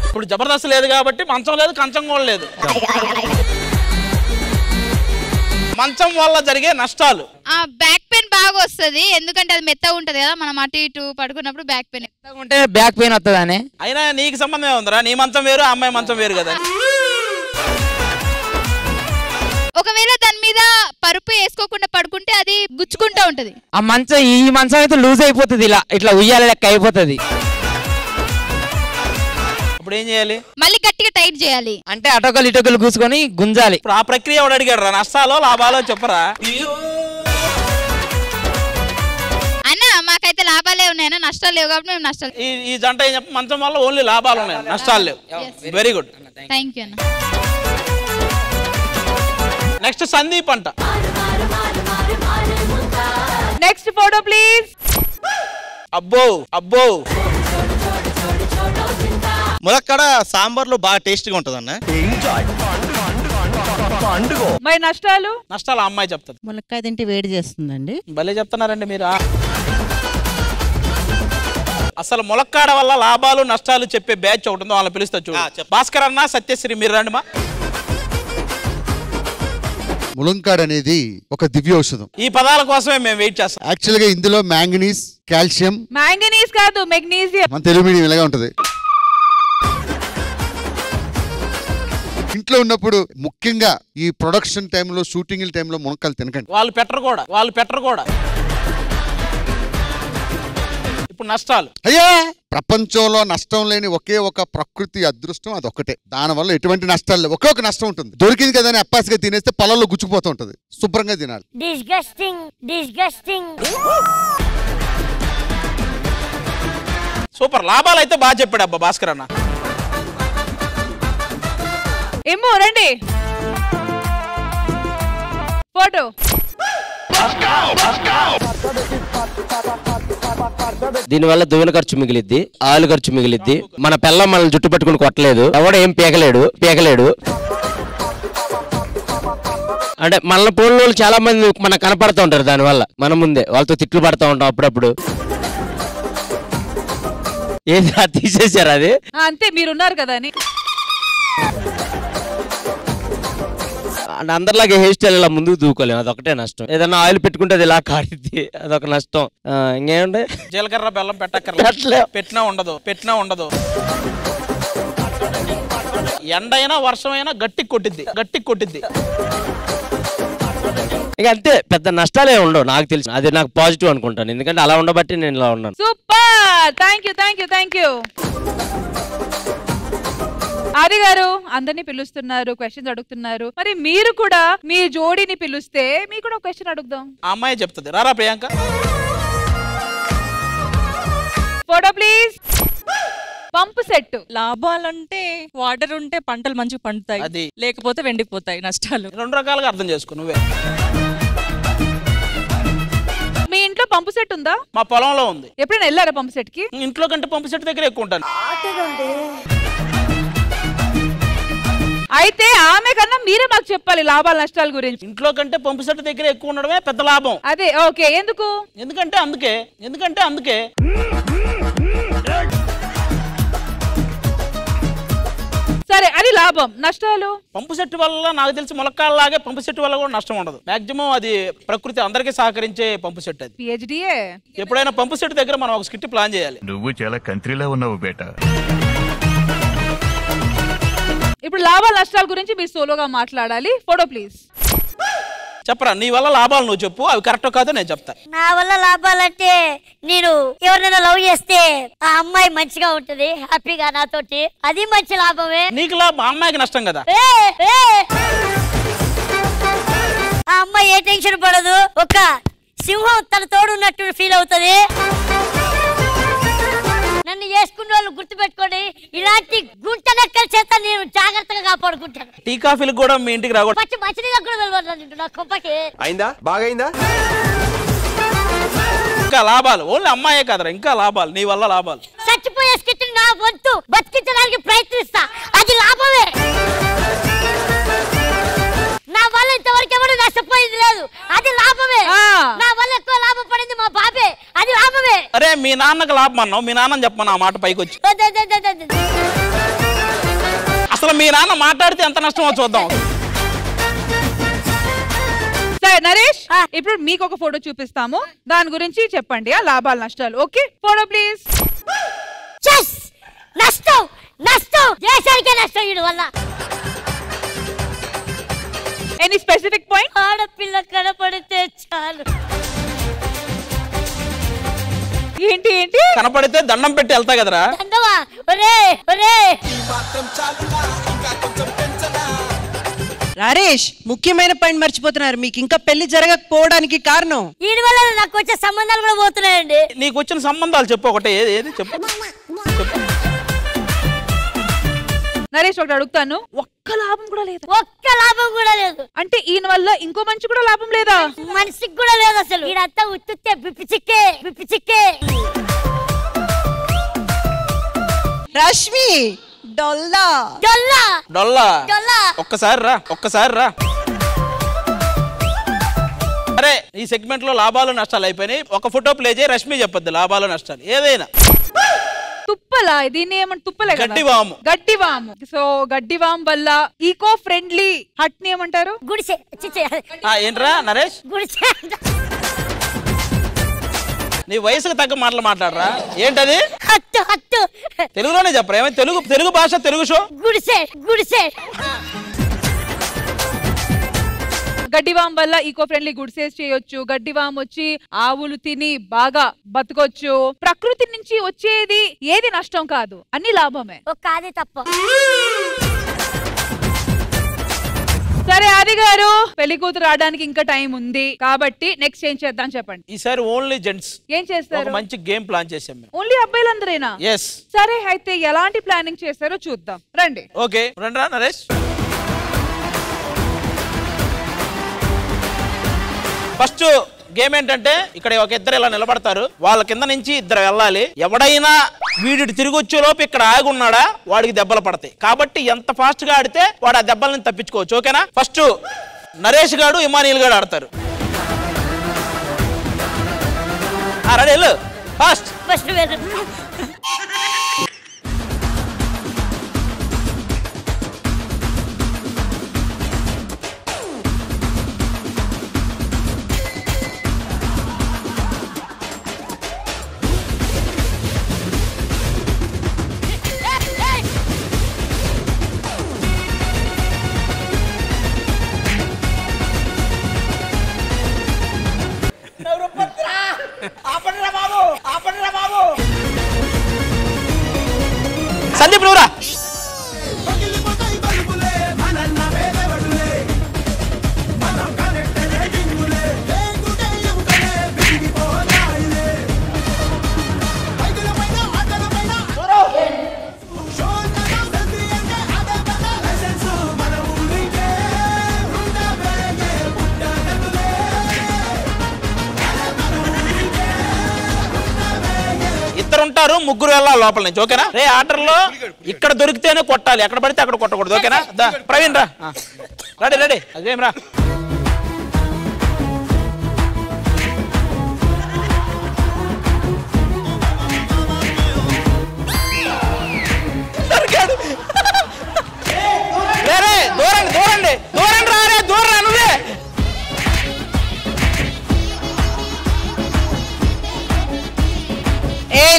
[SPEAKER 5] ఇప్పుడు జబర్దస్త్ లేదు కాబట్టి మంచం లేదు, కంచం కూడా లేదు. మంచం వల్ల జరిగే నష్టాలు.
[SPEAKER 3] బ్యాక్ పెయిన్ బాగా వస్తుంది, ఎందుకంటే అది మెత్తగా ఉంటది కదా, మనం అటు ఇటు పడుకున్నప్పుడు బ్యాక్ పెయిన్
[SPEAKER 10] ఉంటే బ్యాక్ పెయిన్ వస్తుందని.
[SPEAKER 5] అయినా నీకు సంబంధం ఉందరా? నీ మంచం వేరు, అమ్మాయి మంచం వేరు కదా.
[SPEAKER 3] ఒకవేళ దాని మీద పరుపు వేసుకోకుండా పడుకుంటే అది గుచ్చుకుంటా ఉంటది.
[SPEAKER 10] ఆ మంచం ఈ మంచం అయితే లూజ్ అయిపోతుంది, ఇట్లా ఉయ్యాల లెక్క అయిపోతుంది.
[SPEAKER 5] ఇప్పుడు ఏం చేయాలి?
[SPEAKER 3] మళ్ళీ గట్టిగా టైట్ చేయాలి.
[SPEAKER 10] అంటే అటొకలు ఇటొకలు కూసుకొని గుంజాలి.
[SPEAKER 5] ఇప్పుడు ఆ ప్రక్రియ ఎవడు అడిగాడు రా? నష్టాలో లాభాలో చెప్పరా?
[SPEAKER 3] అన్న మాకైతే లాభాలే ఉన్నాయన్నా, నష్టాలు లేవు కాబట్టి మేము నష్టాలు.
[SPEAKER 5] ఈ జంట ఏం చెప్ప, మంచం వల్ల ఓన్లీ లాభాలు ఉన్నాయి, నష్టాలు లేవు. వెరీ గుడ్,
[SPEAKER 3] థ్యాంక్ యూ అన్న.
[SPEAKER 5] నెక్స్ట్ సందీప్ అంట.
[SPEAKER 11] Next photo please.
[SPEAKER 5] అబ్బో
[SPEAKER 20] ములక్కడ సాంబార్లో బాగా టేస్టీగా ఉంటుంది అన్న.
[SPEAKER 11] మరి నష్టాలు
[SPEAKER 5] అమ్మాయి చెప్తుంది.
[SPEAKER 21] ములక్కాయ తింటే వేడి చేస్తుందండి.
[SPEAKER 5] భలే చెప్తున్నారండి మీరు. అసలు ములక్కాడ వల్ల లాభాలు నష్టాలు చెప్పే బ్యాచ్ ఒకటి ఉందో, వాళ్ళని పిలుస్తా చూడు. భాస్కర్ అన్న, సత్యశ్రీ, మీరు రండి మా.
[SPEAKER 7] ములంకాడ్ అనేది ఒక దివ్య ఔషధం.
[SPEAKER 5] ఈ పదాల కోసమే మేము వెయిట్ చేస్తాం.
[SPEAKER 7] యాక్చువల్ గా ఇందులో మ్యాంగనీస్, కాల్షియం.
[SPEAKER 11] మ్యాంగనీస్ కాదు, మెగ్నీషియం.
[SPEAKER 7] మన తెలుగు మీడియం ఇలాగా ఉంటది. ఇంట్లో ఉన్నప్పుడు ముఖ్యంగా ఈ ప్రొడక్షన్ టైంలో, షూటింగ్ టైంలో మునక్కాయలు తినకండి.
[SPEAKER 5] వాళ్ళు పెట్టరు కూడా. ఇప్పుడు నష్టాలు.
[SPEAKER 7] అయ్యా, ప్రపంచంలో నష్టం లేని ఒకే ఒక ప్రకృతి అదృష్టం అదొక్కటే. దానివల్ల ఎటువంటి నష్టాలు లేవు. ఒకే ఒక నష్టం ఉంటుంది. దొరికింది కదా అని అప్పాసిగా తినేస్తే పొలంలో గుచ్చుకుపోతూ ఉంటది. శుభ్రంగా తినాలి.
[SPEAKER 5] సూపర్. లాభాలు అయితే బాగా చెప్పాడు అబ్బా భాస్కర్ అన్న.
[SPEAKER 11] ఏమో రండి ఫోటో.
[SPEAKER 4] దీనివల్ల దువ్వెన ఖర్చు మిగిలిద్ది, ఆయిల్ ఖర్చు మిగిలిద్ది. మన పిల్ల మనల్ని జుట్టు పట్టుకుని కొట్టలేదు, ఎవడ ఏం పీకలేడు. అంటే మన పోళ్ళు చాలా మంది మనకు కనపడుతూ ఉంటారు. దానివల్ల మన ముందే వాళ్ళతో తిట్లు పడుతూ ఉంటాం అప్పుడప్పుడు. ఏది తీసేసారు అది
[SPEAKER 11] అంతే, మీరున్నారు కదా అని.
[SPEAKER 4] అందరిలాగే హెయిర్ స్టైల్ ఇలా ముందుకు దూకోలేము, అదొకటే నష్టం. ఏదైనా ఆయిల్ పెట్టుకుంటే అది ఇలా కారిద్ది, అదొక నష్టం. ఇంకేముండే?
[SPEAKER 5] జీలకర్ర బెల్లం పెట్టినా ఉండదు. ఎండైనా వర్షమైనా గట్టి కొట్టిద్ది.
[SPEAKER 4] ఇక అంతే, పెద్ద నష్టాలే ఉండవు నాకు తెలిసి. అది నాకు పాజిటివ్ అనుకుంటాను, ఎందుకంటే అలా ఉండబట్టి నేను ఇలా ఉన్నాను.
[SPEAKER 11] Super, thank you. ఆది గారు అందరినీ పిలుస్తున్నారు, క్వశ్చన్స్ అడుగుతున్నారు. మరి మీరు కూడా మీ జోడీని పిలుస్తే మీకు కూడా క్వశ్చన్ అడుగుదాం.
[SPEAKER 5] అమ్మాయి చెప్తుంది. రారా ప్రియాంక.
[SPEAKER 11] Photo please. పంపు సెట్.
[SPEAKER 22] లాభాలంటే వాటర్ ఉంటే పంటలు మంచిగా పండుతాయి, లేకపోతే వెండిపోతాయి. నష్టాలు
[SPEAKER 5] రెండు రకాలుగా అర్థం చేసుకో నువ్వే.
[SPEAKER 11] మీ ఇంట్లో పంపు సెట్ ఉందా?
[SPEAKER 5] మా పొలంలో ఉంది.
[SPEAKER 11] ఎప్పుడైనా వెళ్ళారా పంపు సెట్ కి?
[SPEAKER 5] ఇంట్లో కంటే పంపు సెట్ దగ్గర ఎక్కువ ఉంటాను.
[SPEAKER 11] అయితే ఆమె కన్నా మీరే మాకు చెప్పాలి లాభాల నష్టాల గురించి.
[SPEAKER 5] ఇంట్లో కంటే పంపు సెట్ దగ్గర ఎక్కువ ఉండడమే పెద్ద లాభం.
[SPEAKER 11] అదే ఓకే.
[SPEAKER 5] ఎందుకంటే అందుకే
[SPEAKER 11] సరే, అది లాభం. నష్టాలు
[SPEAKER 5] పంపు సెట్ వల్ల నాకు తెలిసి ములక్కాళ్ళలాగే పంపు సెట్ వల్ల కూడా నష్టం ఉండదు. మాక్సిమం అది ప్రకృతి అందరికీ సహకరించే పంపు సెట్. అది
[SPEAKER 11] పిహెచ్డియే.
[SPEAKER 5] ఎప్పుడైనా పంపు సెట్ దగ్గర మనం ఒక స్కిట్ ప్లాన్ చేయాలి.
[SPEAKER 23] నువ్వు చాలా కంట్రీలో ఉన్నావు బేటా.
[SPEAKER 11] ఇప్పుడు లాభాల నష్టాల గురించి మీరు సోలోగా మాట్లాడాలి. Photo please.
[SPEAKER 5] చెప్పరా నీ వల్ల లాభాలు నువ్వు చెప్పు, అవి కరెక్ట్ కాదో నేను చెప్తా.
[SPEAKER 6] నా వల్ల లాభాలంటే నేను ఎవరినైనా లవ్ చేస్తే ఆ అమ్మాయి మంచిగా ఉంటది, హ్యాపీగా నాతోటి, అది మంచి లాభమే.
[SPEAKER 5] నీకు లాభం, అమ్మాయికి నష్టం కదా.
[SPEAKER 6] ఆ అమ్మాయి ఏ టెన్షన్ పడదు, ఒక సింహం తన తోడు ఉన్నట్టు ఫీల్ అవుతుంది. నన్ను చేసుకున్న వాళ్ళు గుర్తుపెట్టుకోండి, ఇలాంటి గుంటనక్కల చేత నేను జాగ్రత్తగా కాపాడుకుంటాను.
[SPEAKER 5] టీ కాఫీలకు కూడా మీ ఇంటికి రాకూడదు.
[SPEAKER 6] పచ్చి మంచినీళ్ళకు కూడా వెళ్ళిపోతాను నా కొంపకి.
[SPEAKER 1] అయిందా? బాగా అయిందా?
[SPEAKER 5] ఇంకా లాభాలు ఓన్లీ అమ్మాయే కదరా, ఇంకా లాభాలు నీ వల్ల లాభాలు.
[SPEAKER 6] చచ్చిపోయే స్థితిని నా వంతు బతికించడానికి ప్రయత్నిస్తా, అది లాభమే. నా వల్ల ఇంతవరకు ఎవరు నష్టపోయింది లేదు, అది లాభమే. నా వల్ల ఎక్కువ లాభం పడింది మా బాబే, అది లాభమే.
[SPEAKER 5] అరే మీ నాన్నకు లాభం అన్నావు, మీ నాన్న చెప్పమన్నా ఆ మాట పైకి వచ్చి. అసలు మీ నాన్న మాట్లాడితే ఎంత నష్టమో చూద్దాం.
[SPEAKER 11] సరే నరేష్, ఇప్పుడు మీకు ఒక ఫోటో చూపిస్తాము, దాని గురించి చెప్పండి ఆ లాభాలు నష్టాలు. Okay, photo please.
[SPEAKER 6] నష్టం నష్టం, దేశానికే నష్టం వీడి వల్ల.
[SPEAKER 11] Any specific point?
[SPEAKER 6] ఆడపిల్ల కనపడితే చాలు.
[SPEAKER 11] ఏంటి ఏంటి
[SPEAKER 5] కనపడితే దండం పెట్టి వెళ్తా కదరా.
[SPEAKER 6] దండవా? ఒరే ఒరే
[SPEAKER 9] నరేష్, ముఖ్యమైన పాయింట్ మర్చిపోతున్నారు. మీకు ఇంకా పెళ్లి జరగకపోవడానికి కారణం
[SPEAKER 6] వీడి వల్ల నాకు వచ్చే సంబంధాలు కూడా పోతున్నాయండి.
[SPEAKER 5] నీకు వచ్చిన సంబంధాలు చెప్పు, ఒకటే ఏది చెప్పు.
[SPEAKER 11] నరేష్ ఒకటి అడుగుతాను, ఒక్క లాభం కూడా లేదు?
[SPEAKER 6] ఒక్క లాభం కూడా లేదు.
[SPEAKER 11] అంటే ఈయన వల్ల ఇంకో మంచి కూడా లాభం లేదా?
[SPEAKER 6] మనిషికి కూడా లేదు అసలు. వీడంతా ఉత్తుతే బిప్పిచిక్కే బిప్పిచిక్కే.
[SPEAKER 9] రష్మి డొల్లా
[SPEAKER 6] డొల్లా
[SPEAKER 5] డొల్లా
[SPEAKER 6] డొల్లా.
[SPEAKER 5] ఒక్కసారి రా, ఒక్కసారి రా. అరే ఈ సెగ్మెంట్ లో లాభాలు నష్టాలు అయిపోయినాయి, ఒక ఫోటో ప్లే చేయి, రష్మి చెప్పొద్దు లాభాలు నష్టాలు ఏదైనా.
[SPEAKER 11] తుప్పలా? దీన్ని ఏమంటే తుప్పలే కదా?
[SPEAKER 5] గడ్డివాము.
[SPEAKER 11] గడ్డివాము. సో గడ్డివాము వల్ల ఈకో ఫ్రెండ్లీ హట్ ని ఏమంటారు?
[SPEAKER 6] గుడిసె.
[SPEAKER 5] ఏంట్రా నరేష్,
[SPEAKER 6] గుడిసె.
[SPEAKER 5] నీ వయసుకు తగ్గ మాటలు మాట్లాడరా. ఏంటది?
[SPEAKER 6] హట్టు హట్టు.
[SPEAKER 5] తెలుగులోనే చెప్పరా, ఏమైనా తెలుగు భాష, తెలుగు షో.
[SPEAKER 6] గుడిసె గుడిసె.
[SPEAKER 11] గడ్డివాం వల్ల ఈకో ఫ్రెండ్లీ గుడ్సేస్ చేయొచ్చు. గడ్డివాం వచ్చి ఆవులు తిని బాగా బతకొచ్చు. ప్రకృతి నుంచి వచ్చేది ఏది నష్టం కాదు, అన్ని లాభమే.
[SPEAKER 6] కాదే తప్ప.
[SPEAKER 11] సరే ఆది గారు, పెళ్లి కూతురు రావడానికి ఇంకా టైం ఉంది కాబట్టి నెక్స్ట్ ఏం చేద్దాం చెప్పండి.
[SPEAKER 5] ఈసారి ఓన్లీ జెంట్స్.
[SPEAKER 11] ఏం చేస్తారు?
[SPEAKER 5] మంచి గేమ్ ప్లాన్ చేసాం మేము.
[SPEAKER 11] ఓన్లీ అబ్బాయిలందరేనా?
[SPEAKER 5] ఎస్.
[SPEAKER 11] సరే అయితే ఎలాంటి ప్లానింగ్ చేస్తారో చూద్దాం రండి.
[SPEAKER 5] ఓకే రండి నరేష్. ఫస్ట్ గేమ్ ఏంటంటే ఇక్కడ ఒక ఇద్దరు ఇలా నిలబడతారు, వాళ్ళ కింద నుంచి ఇద్దరు వెళ్ళాలి. ఎవడైనా వీడి తిరిగి వచ్చే లోపు ఇక్కడ ఆగున్నాడా వాడికి దెబ్బలు పడతాయి. కాబట్టి ఎంత ఫాస్ట్ గా ఆడితే వాడు ఆ దెబ్బలని తప్పించుకోవచ్చు. ఓకేనా? ఫస్ట్ నరేష్ గాడు ఇమానియల్ గాడు ఆడతారు. రెడీ వెళ్ళు ఫాస్ట్. సందీప్ నువ్వురా. ఉంటారు ముగ్గురు వెళ్ళాలి లోపల నుంచి. ఓకేనా? రే ఆర్డర్లో ఇక్కడ దొరికితేనే కొట్టాలి, ఎక్కడ పడితే అక్కడ కొట్టకూడదు. ఓకేనా? ప్రవీణ్ రా. Ready ready. అదేం రా. దూరండి దూరండి దూరండి రారే, దూరం నువ్వే.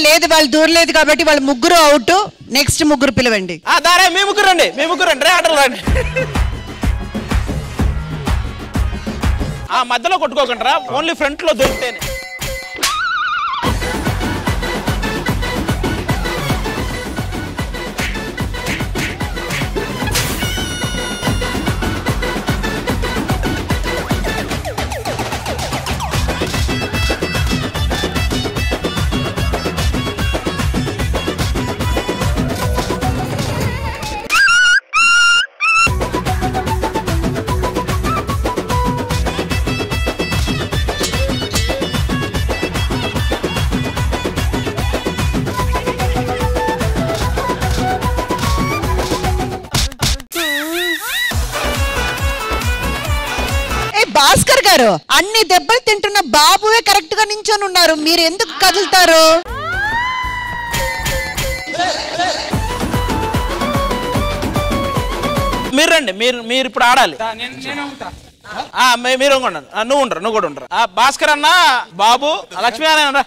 [SPEAKER 9] లేదు వాళ్ళు దూరలేదు కాబట్టి వాళ్ళు ముగ్గురు అవుట్. నెక్స్ట్ ముగ్గురు పిలవండి.
[SPEAKER 5] దారే మీ ముగ్గురు రండి, మీ ముగ్గురు రండి. రే ఆటలు రండి. ఆ మధ్యలో కొట్టుకోకండి, ఓన్లీ ఫ్రంట్ లో దొరికితేనే.
[SPEAKER 1] భాస్కర్ గారు, అన్ని దెబ్బలు తింటున్న బాబువే కరెక్ట్ గా నించొని ఉన్నారు, మీరు ఎందుకు కదులుతారు?
[SPEAKER 5] మీరు రండి, మీరు ఇప్పుడు ఆడాలి. మీరు నువ్వు ఉండరు, నువ్వు కూడా ఉండరు. భాస్కర్ అన్న, బాబు, లక్ష్మీ అన్న.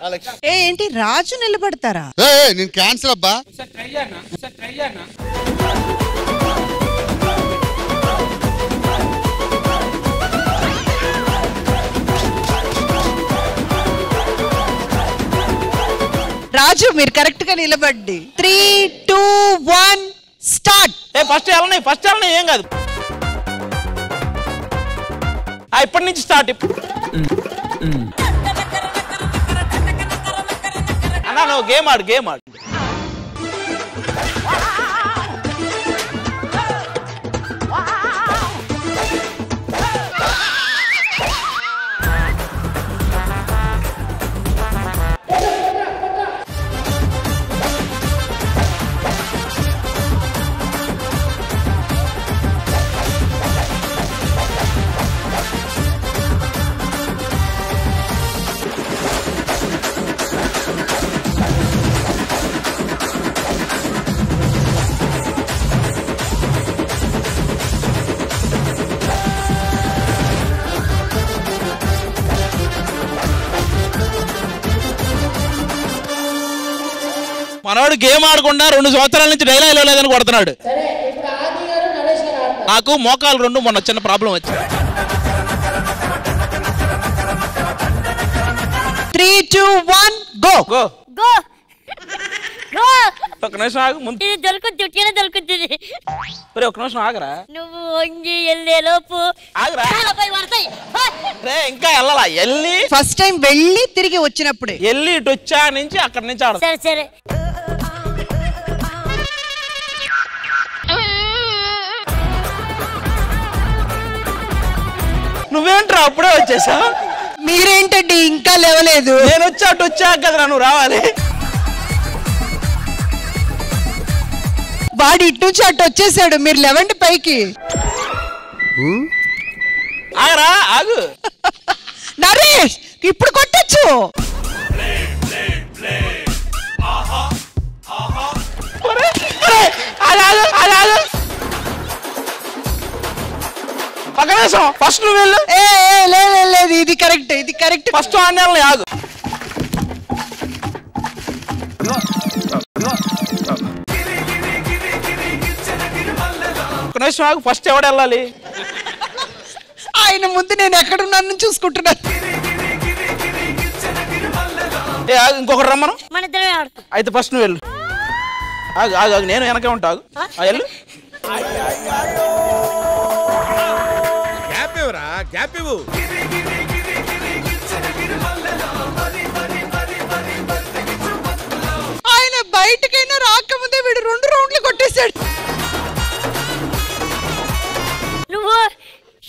[SPEAKER 1] ఏంటి రాజు నిలబడతారా?
[SPEAKER 7] నేను క్యాన్సిల్ అబ్బా.
[SPEAKER 1] రాజు మీరు కరెక్ట్ గా నిలబడి 3, 2, 1 స్టార్ట్.
[SPEAKER 5] ఫస్ట్ వెళ్ళని ఏం కాదు. ఇప్పటి నుంచి స్టార్ట్. అన్నా నువ్వు గేమ్ ఆడు. మనోడు గేమ్ ఆడకుండా 2 సంవత్సరాల నుంచి డైలాగ్ లేదని కొడుతున్నాడు. నాకు మోకాలు 2 మొన్న చిన్న ప్రాబ్లం వచ్చింది.
[SPEAKER 1] 3, 2, 1 గో.
[SPEAKER 5] ఒక నిమిషం ఆగు.
[SPEAKER 6] దొరుకుతుంది.
[SPEAKER 5] ఒక నిమిషం ఆగరా.
[SPEAKER 6] నువ్వు వంగి వెళ్ళే లోపు
[SPEAKER 5] ఆగరా. ఇంకా వెళ్ళాలా? వెళ్ళి
[SPEAKER 1] ఫస్ట్ టైం వెళ్ళి తిరిగి వచ్చినప్పుడే
[SPEAKER 5] వెళ్ళి ఇటు వచ్చా నుంచి అక్కడి నుంచి ఆడ.
[SPEAKER 6] సరే
[SPEAKER 5] నువ్వేంట్రా అప్పుడే వచ్చేసా?
[SPEAKER 1] మీరేంటండి ఇంకా లేవలేదు?
[SPEAKER 5] నేను వచ్చా కదా నువ్వు రావాలి.
[SPEAKER 1] వాడు ఇటు నుంచి అటు వచ్చేసాడు, మీరు లేవండి పైకి.
[SPEAKER 5] ఆగరా ఆగు.
[SPEAKER 1] నరేష్ ఇప్పుడు కొట్టచ్చు.
[SPEAKER 5] ఫస్ట్ నువ్వు వెళ్ళు.
[SPEAKER 1] లేదు ఇది కరెక్ట్.
[SPEAKER 5] ఫస్ట్ ఆన్లైన్ ఆగు. ఒక నిమిషం ఆగు. ఫస్ట్ ఎవడు వెళ్ళాలి?
[SPEAKER 1] ఆయన ముందు నేను ఎక్కడున్నాను చూసుకుంటున్నాను.
[SPEAKER 5] ఇంకొకటి రమ్మను.
[SPEAKER 6] మన ఇద్దరమే ఆడుతాం.
[SPEAKER 5] అయితే ఫస్ట్ నువ్వు వెళ్ళు. ఆగు నేను వెనకే ఉంటా. వెళ్ళు.
[SPEAKER 1] ఆయన బయటకైనా రాకముందే వీడు 2 రౌండ్లు కొట్టేశాడు.
[SPEAKER 6] నువ్వు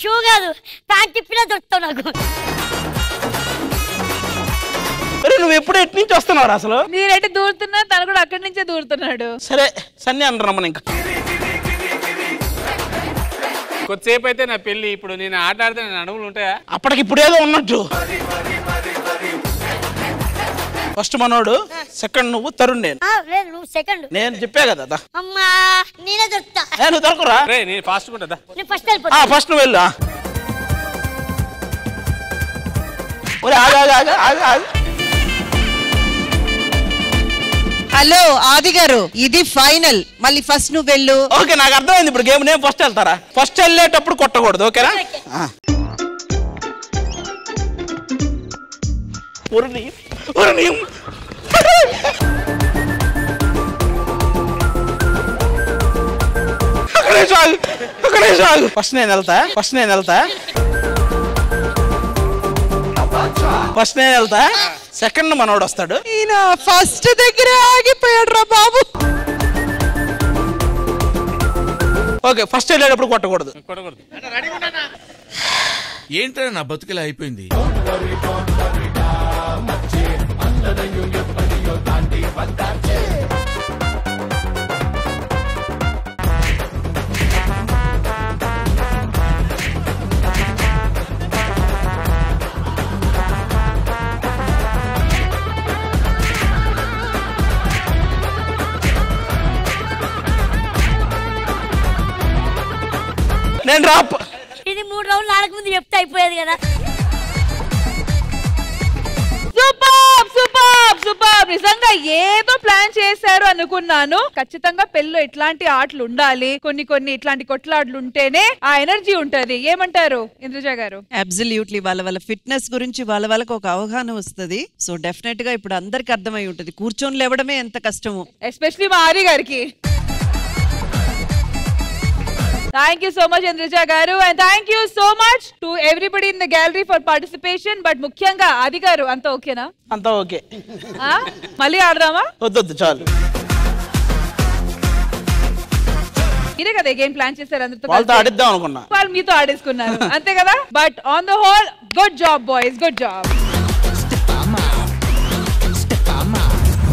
[SPEAKER 6] షూ కాదు ప్యాంట్ తిప్పినా దొరుకుతావు నాకు.
[SPEAKER 5] నువ్వు ఎప్పుడు ఎటు నుంచి వస్తున్నావు అసలు?
[SPEAKER 11] మీరైతే దూరుతున్నా, తను కూడా అక్కడి నుంచే దూరుతున్నాడు.
[SPEAKER 5] సరే సన్ని అన్న రమ్మని. ఇంకా
[SPEAKER 2] కొద్దిసేపు అయితే నా పెళ్లి. ఇప్పుడు నేను ఆట ఆడితే నా అడుగులు ఉంటాయా?
[SPEAKER 5] అప్పటికి ఇప్పుడు ఏదో ఉన్నట్టు. ఫస్ట్ మనోడు, సెకండ్ నువ్వు, తరుణ్ నేను.
[SPEAKER 6] లేదు నువ్వు సెకండ్.
[SPEAKER 5] నేను చెప్పా కదా.
[SPEAKER 6] అమ్మా నేనే దొరుకుతా.
[SPEAKER 5] నువ్వు దొరకరా?
[SPEAKER 2] నేను ఫాస్ట్ ఉంటుందా?
[SPEAKER 6] నేను ఫస్ట్ వెళ్ళిపోతా.
[SPEAKER 5] ఫస్ట్ నువ్వు వెళ్ళు. ఆగు.
[SPEAKER 1] హలో ఆది గారు, ఇది ఫైనల్. మళ్ళీ ఫస్ట్ నువ్వు వెళ్ళు.
[SPEAKER 5] ఓకే నాకు అర్థమైంది ఇప్పుడు గేమ్. నేను ఫస్ట్ వెళ్తారా? ఫస్ట్ వెళ్ళేటప్పుడు కొట్టకూడదు. ఓకేనా? ఫస్ట్ నేను వెళ్తా సెకండ్ మనోడు వస్తాడు.
[SPEAKER 1] ఈయన ఫస్ట్ దగ్గర ఆగిపోయాడు రా బాబు.
[SPEAKER 5] ఓకే ఫస్ట్ వెళ్ళేటప్పుడు కొట్టకూడదు.
[SPEAKER 8] ఏంట్రా నా బతుకులా అయిపోయింది.
[SPEAKER 5] నేను రాప్
[SPEAKER 6] ఇది 3 రౌండ్లు ఆడక ముందు చెప్తే అయిపోయేది కదా.
[SPEAKER 11] సూపర్ నిజంగా ఏదో ప్లాన్ చేశారు అనుకున్నాను. ఖచ్చితంగా పెళ్ళిలో ఇట్లాంటి ఆటలు ఉండాలి. కొన్ని ఇట్లాంటి కొట్లాటలు ఉంటేనే ఆ ఎనర్జీ ఉంటది. ఏమంటారు ఇంద్రజ గారు?
[SPEAKER 9] అబ్సల్యూట్లీ. వాళ్ళ ఫిట్నెస్ గురించి వాళ్ళకి ఒక అవగాహన వస్తుంది. సో డెఫినెట్ గా ఇప్పుడు అందరికి అర్థమై ఉంటది కూర్చొని లేవడమే ఎంత కష్టము,
[SPEAKER 11] ఎస్పెషలీ మా ఆరి గారికి. Thank you so much Indraja garu and thank you so much to everybody in the gallery for participation. But ముఖ్యంగా ఆది గారు అంతా ఓకేనా?
[SPEAKER 5] అంతా ఓకే.
[SPEAKER 11] మళ్ళీ ఆడదామా?
[SPEAKER 5] వద్దు చాలు.
[SPEAKER 11] మీరే కదా గేమ్ ప్లాన్ చేశారు అందరితో.
[SPEAKER 5] వాళ్ళతో ఆడిద్దాం అనుకున్నా,
[SPEAKER 11] వాళ్ళు మీతో ఆడేసుకున్నారు అంతే కదా. But on the whole good job boys, good job.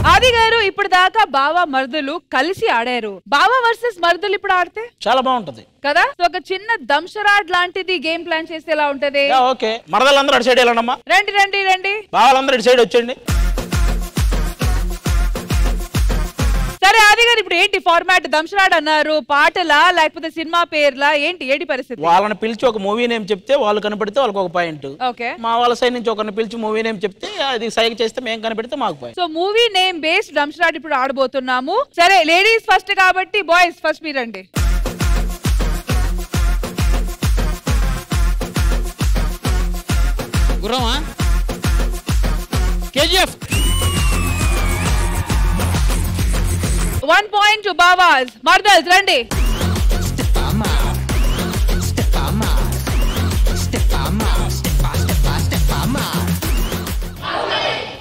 [SPEAKER 11] ఆది గారు ఇప్పుడు దాకా బావా మర్దులు కలిసి ఆడారు. బావా వర్సెస్ మర్దులు ఇప్పుడు ఆడితే
[SPEAKER 5] చాలా బాగుంటది
[SPEAKER 11] కదా. సో ఒక చిన్న దంషరాడ్ లాంటిది గేమ్ ప్లాన్ చేస్తే ఎలా ఉంటది?
[SPEAKER 5] ఓకే మరదలందరూ అటు సైడ్ వెళ్ళండమ్మా.
[SPEAKER 11] రండి
[SPEAKER 5] బావాలందరూ ఇటు సైడ్ వచ్చేయండి.
[SPEAKER 11] సరే ఆది గారు ఇప్పుడు ఏంటి ఫార్మాట్? దంషరాడ్ అన్నారు, పాటలా లేకపోతే సినిమా పేర్లా ఏంటి పరిస్థితి?
[SPEAKER 5] వాళ్ళని పిలిచి ఒక మూవీ నేమ్ చెప్తే వాళ్ళు కనపడితే వాళ్ళకి ఒక పాయింట్.
[SPEAKER 11] ఓకే
[SPEAKER 5] మా వాళ్ళ సైడ్ నుంచి ఒకరిని పిలిచి మూవీ నేమ్ చెప్తే అది సైక్ చేస్తే మేము కనపడితే మాకు point.
[SPEAKER 11] So movie name based దంషరాడ్ ఇప్పుడు ఆడబోతున్నాము. సరే లేడీస్ ఫస్ట్ కాబట్టి బాయ్స్ ఫస్ట్ మీరండి.
[SPEAKER 10] గుర్రమా KGF.
[SPEAKER 11] 1 point to Bavas. Mardals రండి.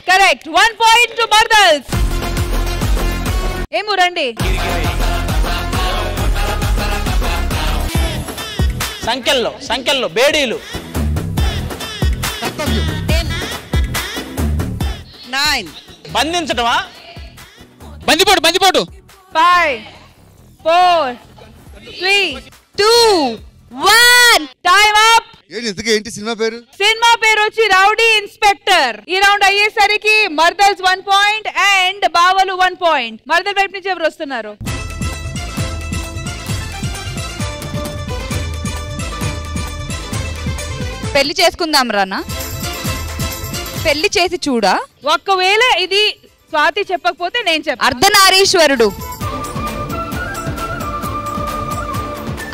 [SPEAKER 11] Correct. 1 point to Mardals. ఏము రండి.
[SPEAKER 5] సంఖ్యల్లో బేడీలు.
[SPEAKER 1] 9
[SPEAKER 5] బంధించటమా?
[SPEAKER 10] బందిపోటు
[SPEAKER 11] 5 4 3 2 1 టైం అప్.
[SPEAKER 7] ఏంటి సినిమా పేరు?
[SPEAKER 11] సినిమా పేరు వచ్చి రౌడీ ఇన్స్పెక్టర్. ఈ రౌండ్ అయ్యేసరికి మర్దల్స్ 1 పాయింట్ అండ్ బావలు 1 పాయింట్. మర్దల్ వైపు నుంచి ఎవరు వస్తున్నారు?
[SPEAKER 1] పెళ్లి చేసుకుందాం రానా? పెళ్లి చేసి చూడా.
[SPEAKER 11] ఒక్కవేళ ఇది స్వాతి చెప్పకపోతే నేను చెప్ప.
[SPEAKER 1] అర్ధనారీశ్వరుడు.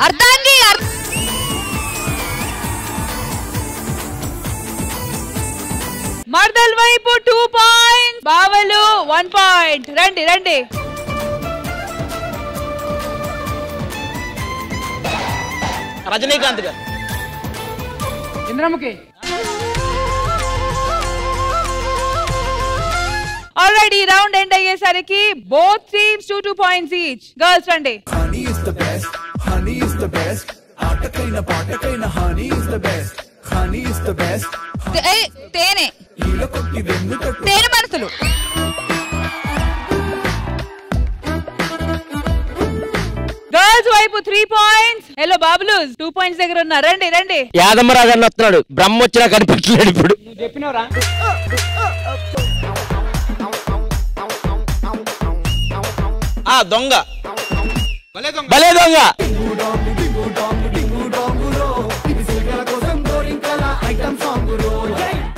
[SPEAKER 1] అర్ధాంగి.
[SPEAKER 11] మర్దల్ వైపు 2 పాయింట్స్, బావలు 1 పాయింట్. రండి
[SPEAKER 5] రజనీకాంత్ గారు.
[SPEAKER 11] ఇంద్రముఖి. ఆల్రెడీ రౌండ్ ఎండ్ అయ్యేసరికి both teams 2 points each. Girls రండి.
[SPEAKER 13] Honey is the best, honey is the best. ఆటకైనా పాటకైనా honey is the best, honey is the best.
[SPEAKER 1] తేనె మనసులు.
[SPEAKER 11] గర్ల్స్ వైపు 3 పాయింట్స్. హలో బాబులూస్ 2 పాయింట్స్ దగ్గర ఉన్నారు. రండి.
[SPEAKER 4] యాదమ్మరాజు అని వస్తున్నాడు. బ్రహ్మ వచ్చినా కనిపించలేడు ఇప్పుడు.
[SPEAKER 5] చెప్పినవరా? దొంగ
[SPEAKER 4] భలే దొంగ.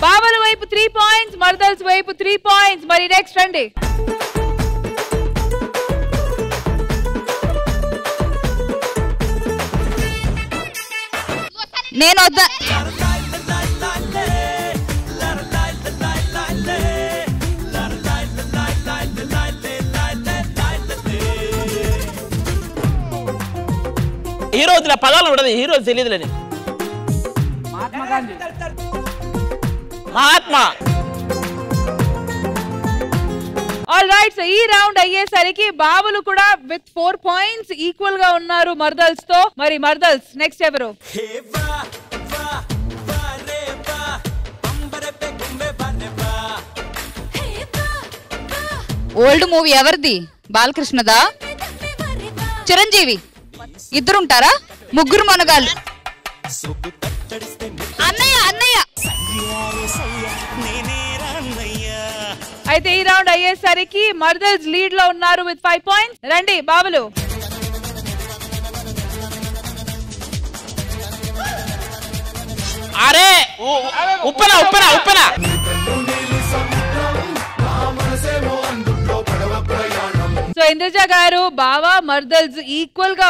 [SPEAKER 11] బాబుల వైపు 3 పాయింట్స్, మర్దల్స్ వైపు 3 పాయింట్స్. మరి నెక్స్ట్ రండి.
[SPEAKER 1] నేను వద్దా.
[SPEAKER 5] వద్దులే పదాలు ఉండదు హీరోలు తెలియదులేని మహాత్మా.
[SPEAKER 11] ఆల్ రైట్ సో ఈ రౌండ్ అయ్యేసరికి బాబులు కూడా విత్ 4 పాయింట్స్ ఈక్వల్ గా ఉన్నారు మర్దల్స్ తో. మరి మర్దల్స్ నెక్స్ట్ ఎవరు?
[SPEAKER 3] ఓల్డ్ మూవీ ఎవరిది? బాలకృష్ణదా? చిరంజీవి? ఇద్దరుంటారా? ముగ్గురు మనగాళ్ళు. అన్నయ్య అన్నయ్య.
[SPEAKER 11] అయితే ఈ రౌండ్ అయ్యేసరికి మర్దల్స్ లీడ్ లో ఉన్నారు విత్ 5 పాయింట్స్. రండి బాబులు.
[SPEAKER 5] అరే ఉప్పెన ఉప్పెన ఉప్పెన.
[SPEAKER 11] సో ఇంద్రజ గారు బావా మర్దల్స్ ఈక్వల్ గా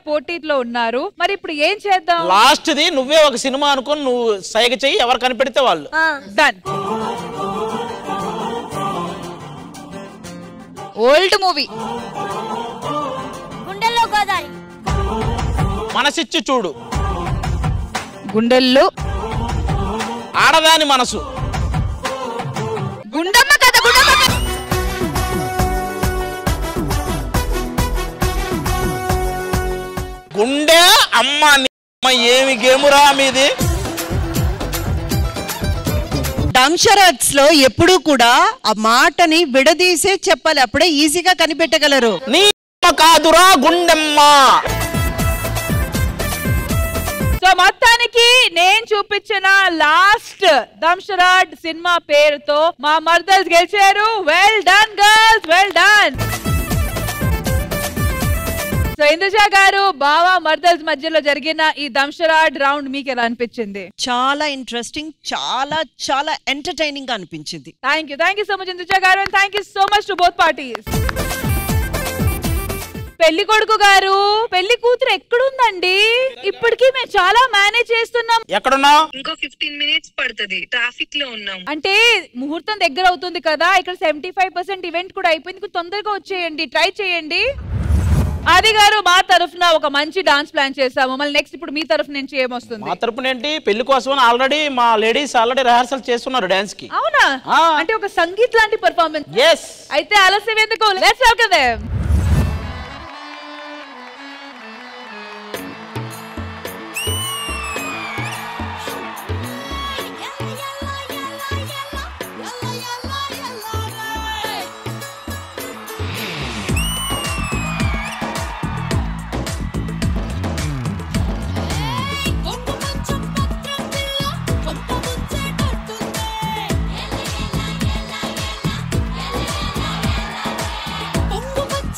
[SPEAKER 11] పోటీలో ఉన్నారు. మరి ఇప్పుడు ఏం చేద్దాం?
[SPEAKER 5] లాస్ట్ ది నువ్వే ఒక సినిమా అనుకుని నువ్వు సైగ చెయ్యి, ఎవరు కనిపెడితే వాళ్ళు.
[SPEAKER 11] డన్.
[SPEAKER 3] Old movie.
[SPEAKER 6] గుండెల్లో గోదావరి.
[SPEAKER 5] మనసిచ్చి చూడు.
[SPEAKER 3] గుండెల్లో
[SPEAKER 5] ఆడదాని మనసు.
[SPEAKER 3] గుండమ్మ కథ. గుండమ్మ కథ.
[SPEAKER 5] గుండె అమ్మ ఏమి గేమురా మీది.
[SPEAKER 9] డంషరట్స్ లో ఎప్పుడూ కూడా ఆ మాటని విడదీసే చెప్పాలి, అప్పుడే ఈజీగా కనిపెట్టగలరు.
[SPEAKER 5] నీ కాదురా గుండెమ్మ.
[SPEAKER 11] సో మొత్తానికి నేను చూపించిన లాస్ట్ దంషరాడ్ సినిమా పేరుతో మా మర్దల్స్ గెలిచారు. Well done girls, well done. So Induja గారు బావా మర్దల్స్ మధ్యలో జరిగిన ఈ దంషరాడ్ రౌండ్ మీకు ఎలా అనిపించింది?
[SPEAKER 9] చాలా ఇంట్రెస్టింగ్, చాలా చాలా ఎంటర్టైనింగ్ గా అనిపించింది.
[SPEAKER 11] Thank you so much Induja గారు, and thank you so much to both parties. పెళ్లి కొడుకు గారు, పెళ్లి కూతురు ఎక్కడుందండి? ఇప్పటికీ మేము చాలా మేనేజ్ చేస్తున్నాం.
[SPEAKER 5] ఎక్కడున్నావు?
[SPEAKER 12] ఇంకో 15 మినిట్స్ పడుతుంది, ట్రాఫిక్ లో ఉన్నాం.
[SPEAKER 11] అంటే ముహూర్తం దగ్గర అవుతుంది కదా, ఇక్కడ 75% ఈవెంట్ కూడా అయిపోయింది, తొందరగా వచ్చేయండి, ట్రై చేయండి. ఆది గారు మా తరఫున ఒక మంచి డాన్స్ ప్లాన్ చేసాము. మళ్ళీ నెక్స్ట్ ఇప్పుడు మీ తరఫు నుంచి ఏమొస్తుంది?
[SPEAKER 5] మా తరఫున ఏంటి, పెళ్లి కోసం ఆల్రెడీ మా లేడీస్ ఆల్రెడీ రిహార్సల్ చేస్తున్నారు డాన్స్ కి.
[SPEAKER 11] అవునా? అంటే ఒక సంగీత్ లాంటి పర్ఫార్మెన్స్.
[SPEAKER 5] yes.
[SPEAKER 11] అయితే ఆలస్యం ఎందుకు, let's welcome them.
[SPEAKER 13] Pongu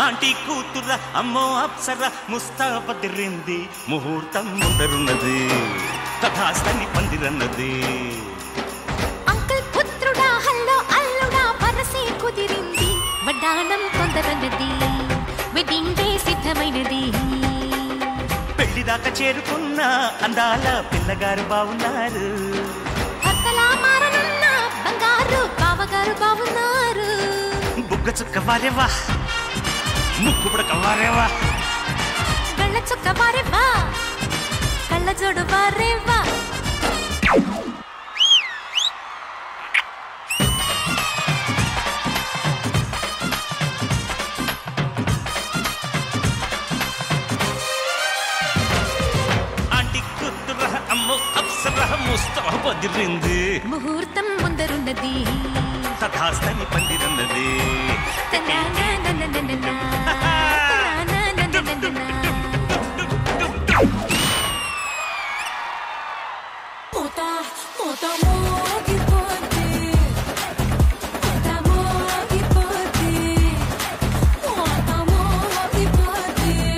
[SPEAKER 14] aunty కూతుర అమ్మో అప్సర ముస్తాబదిరింది ముహూర్తం ముందరున్నది తథాస్తని పందిరన్నది
[SPEAKER 15] అంకుల్ పుత్రుడా హల్లో అల్లుడా వరసే కుదిరింది వడ్డాణం తొందరన్నది వెడ్డింగ్ డే సిద్ధమైనది
[SPEAKER 14] పెళ్లిదాకా చేరుకున్న అందాల పిల్లగారు బావున్నారు
[SPEAKER 15] భర్తలా మారనున్న బంగారు బావగారు బావున్నారు
[SPEAKER 14] బుగ్గ చుక్క వారేవా ముక్కు పుడక వారేవా
[SPEAKER 15] వెళ్ళ చుక్క వారేవా కళ్ళ జోడు వారేవా
[SPEAKER 14] ముస్తాబదిరింది
[SPEAKER 15] ముహూర్తం ముందరున్నది
[SPEAKER 14] తథాస్తని పందిరన్నది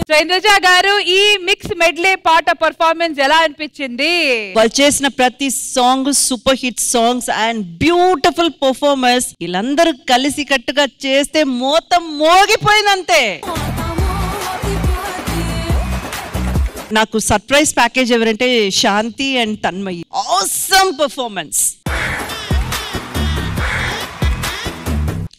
[SPEAKER 11] సో ఇంద్రజ గారు ఈ మిక్స్ మెడ్లే పాట పర్ఫార్మెన్స్ ఎలా అనిపించింది?
[SPEAKER 9] వాళ్ళు చేసిన ప్రతి song super hit songs and beautiful performance. వీళ్ళందరూ కలిసి కట్టుగా చేస్తే మొత్తం మోగిపోయిందంతే. నాకు సర్ప్రైజ్ ప్యాకేజ్ ఎవరంటే Shanti and Tanmayi. Awesome performance.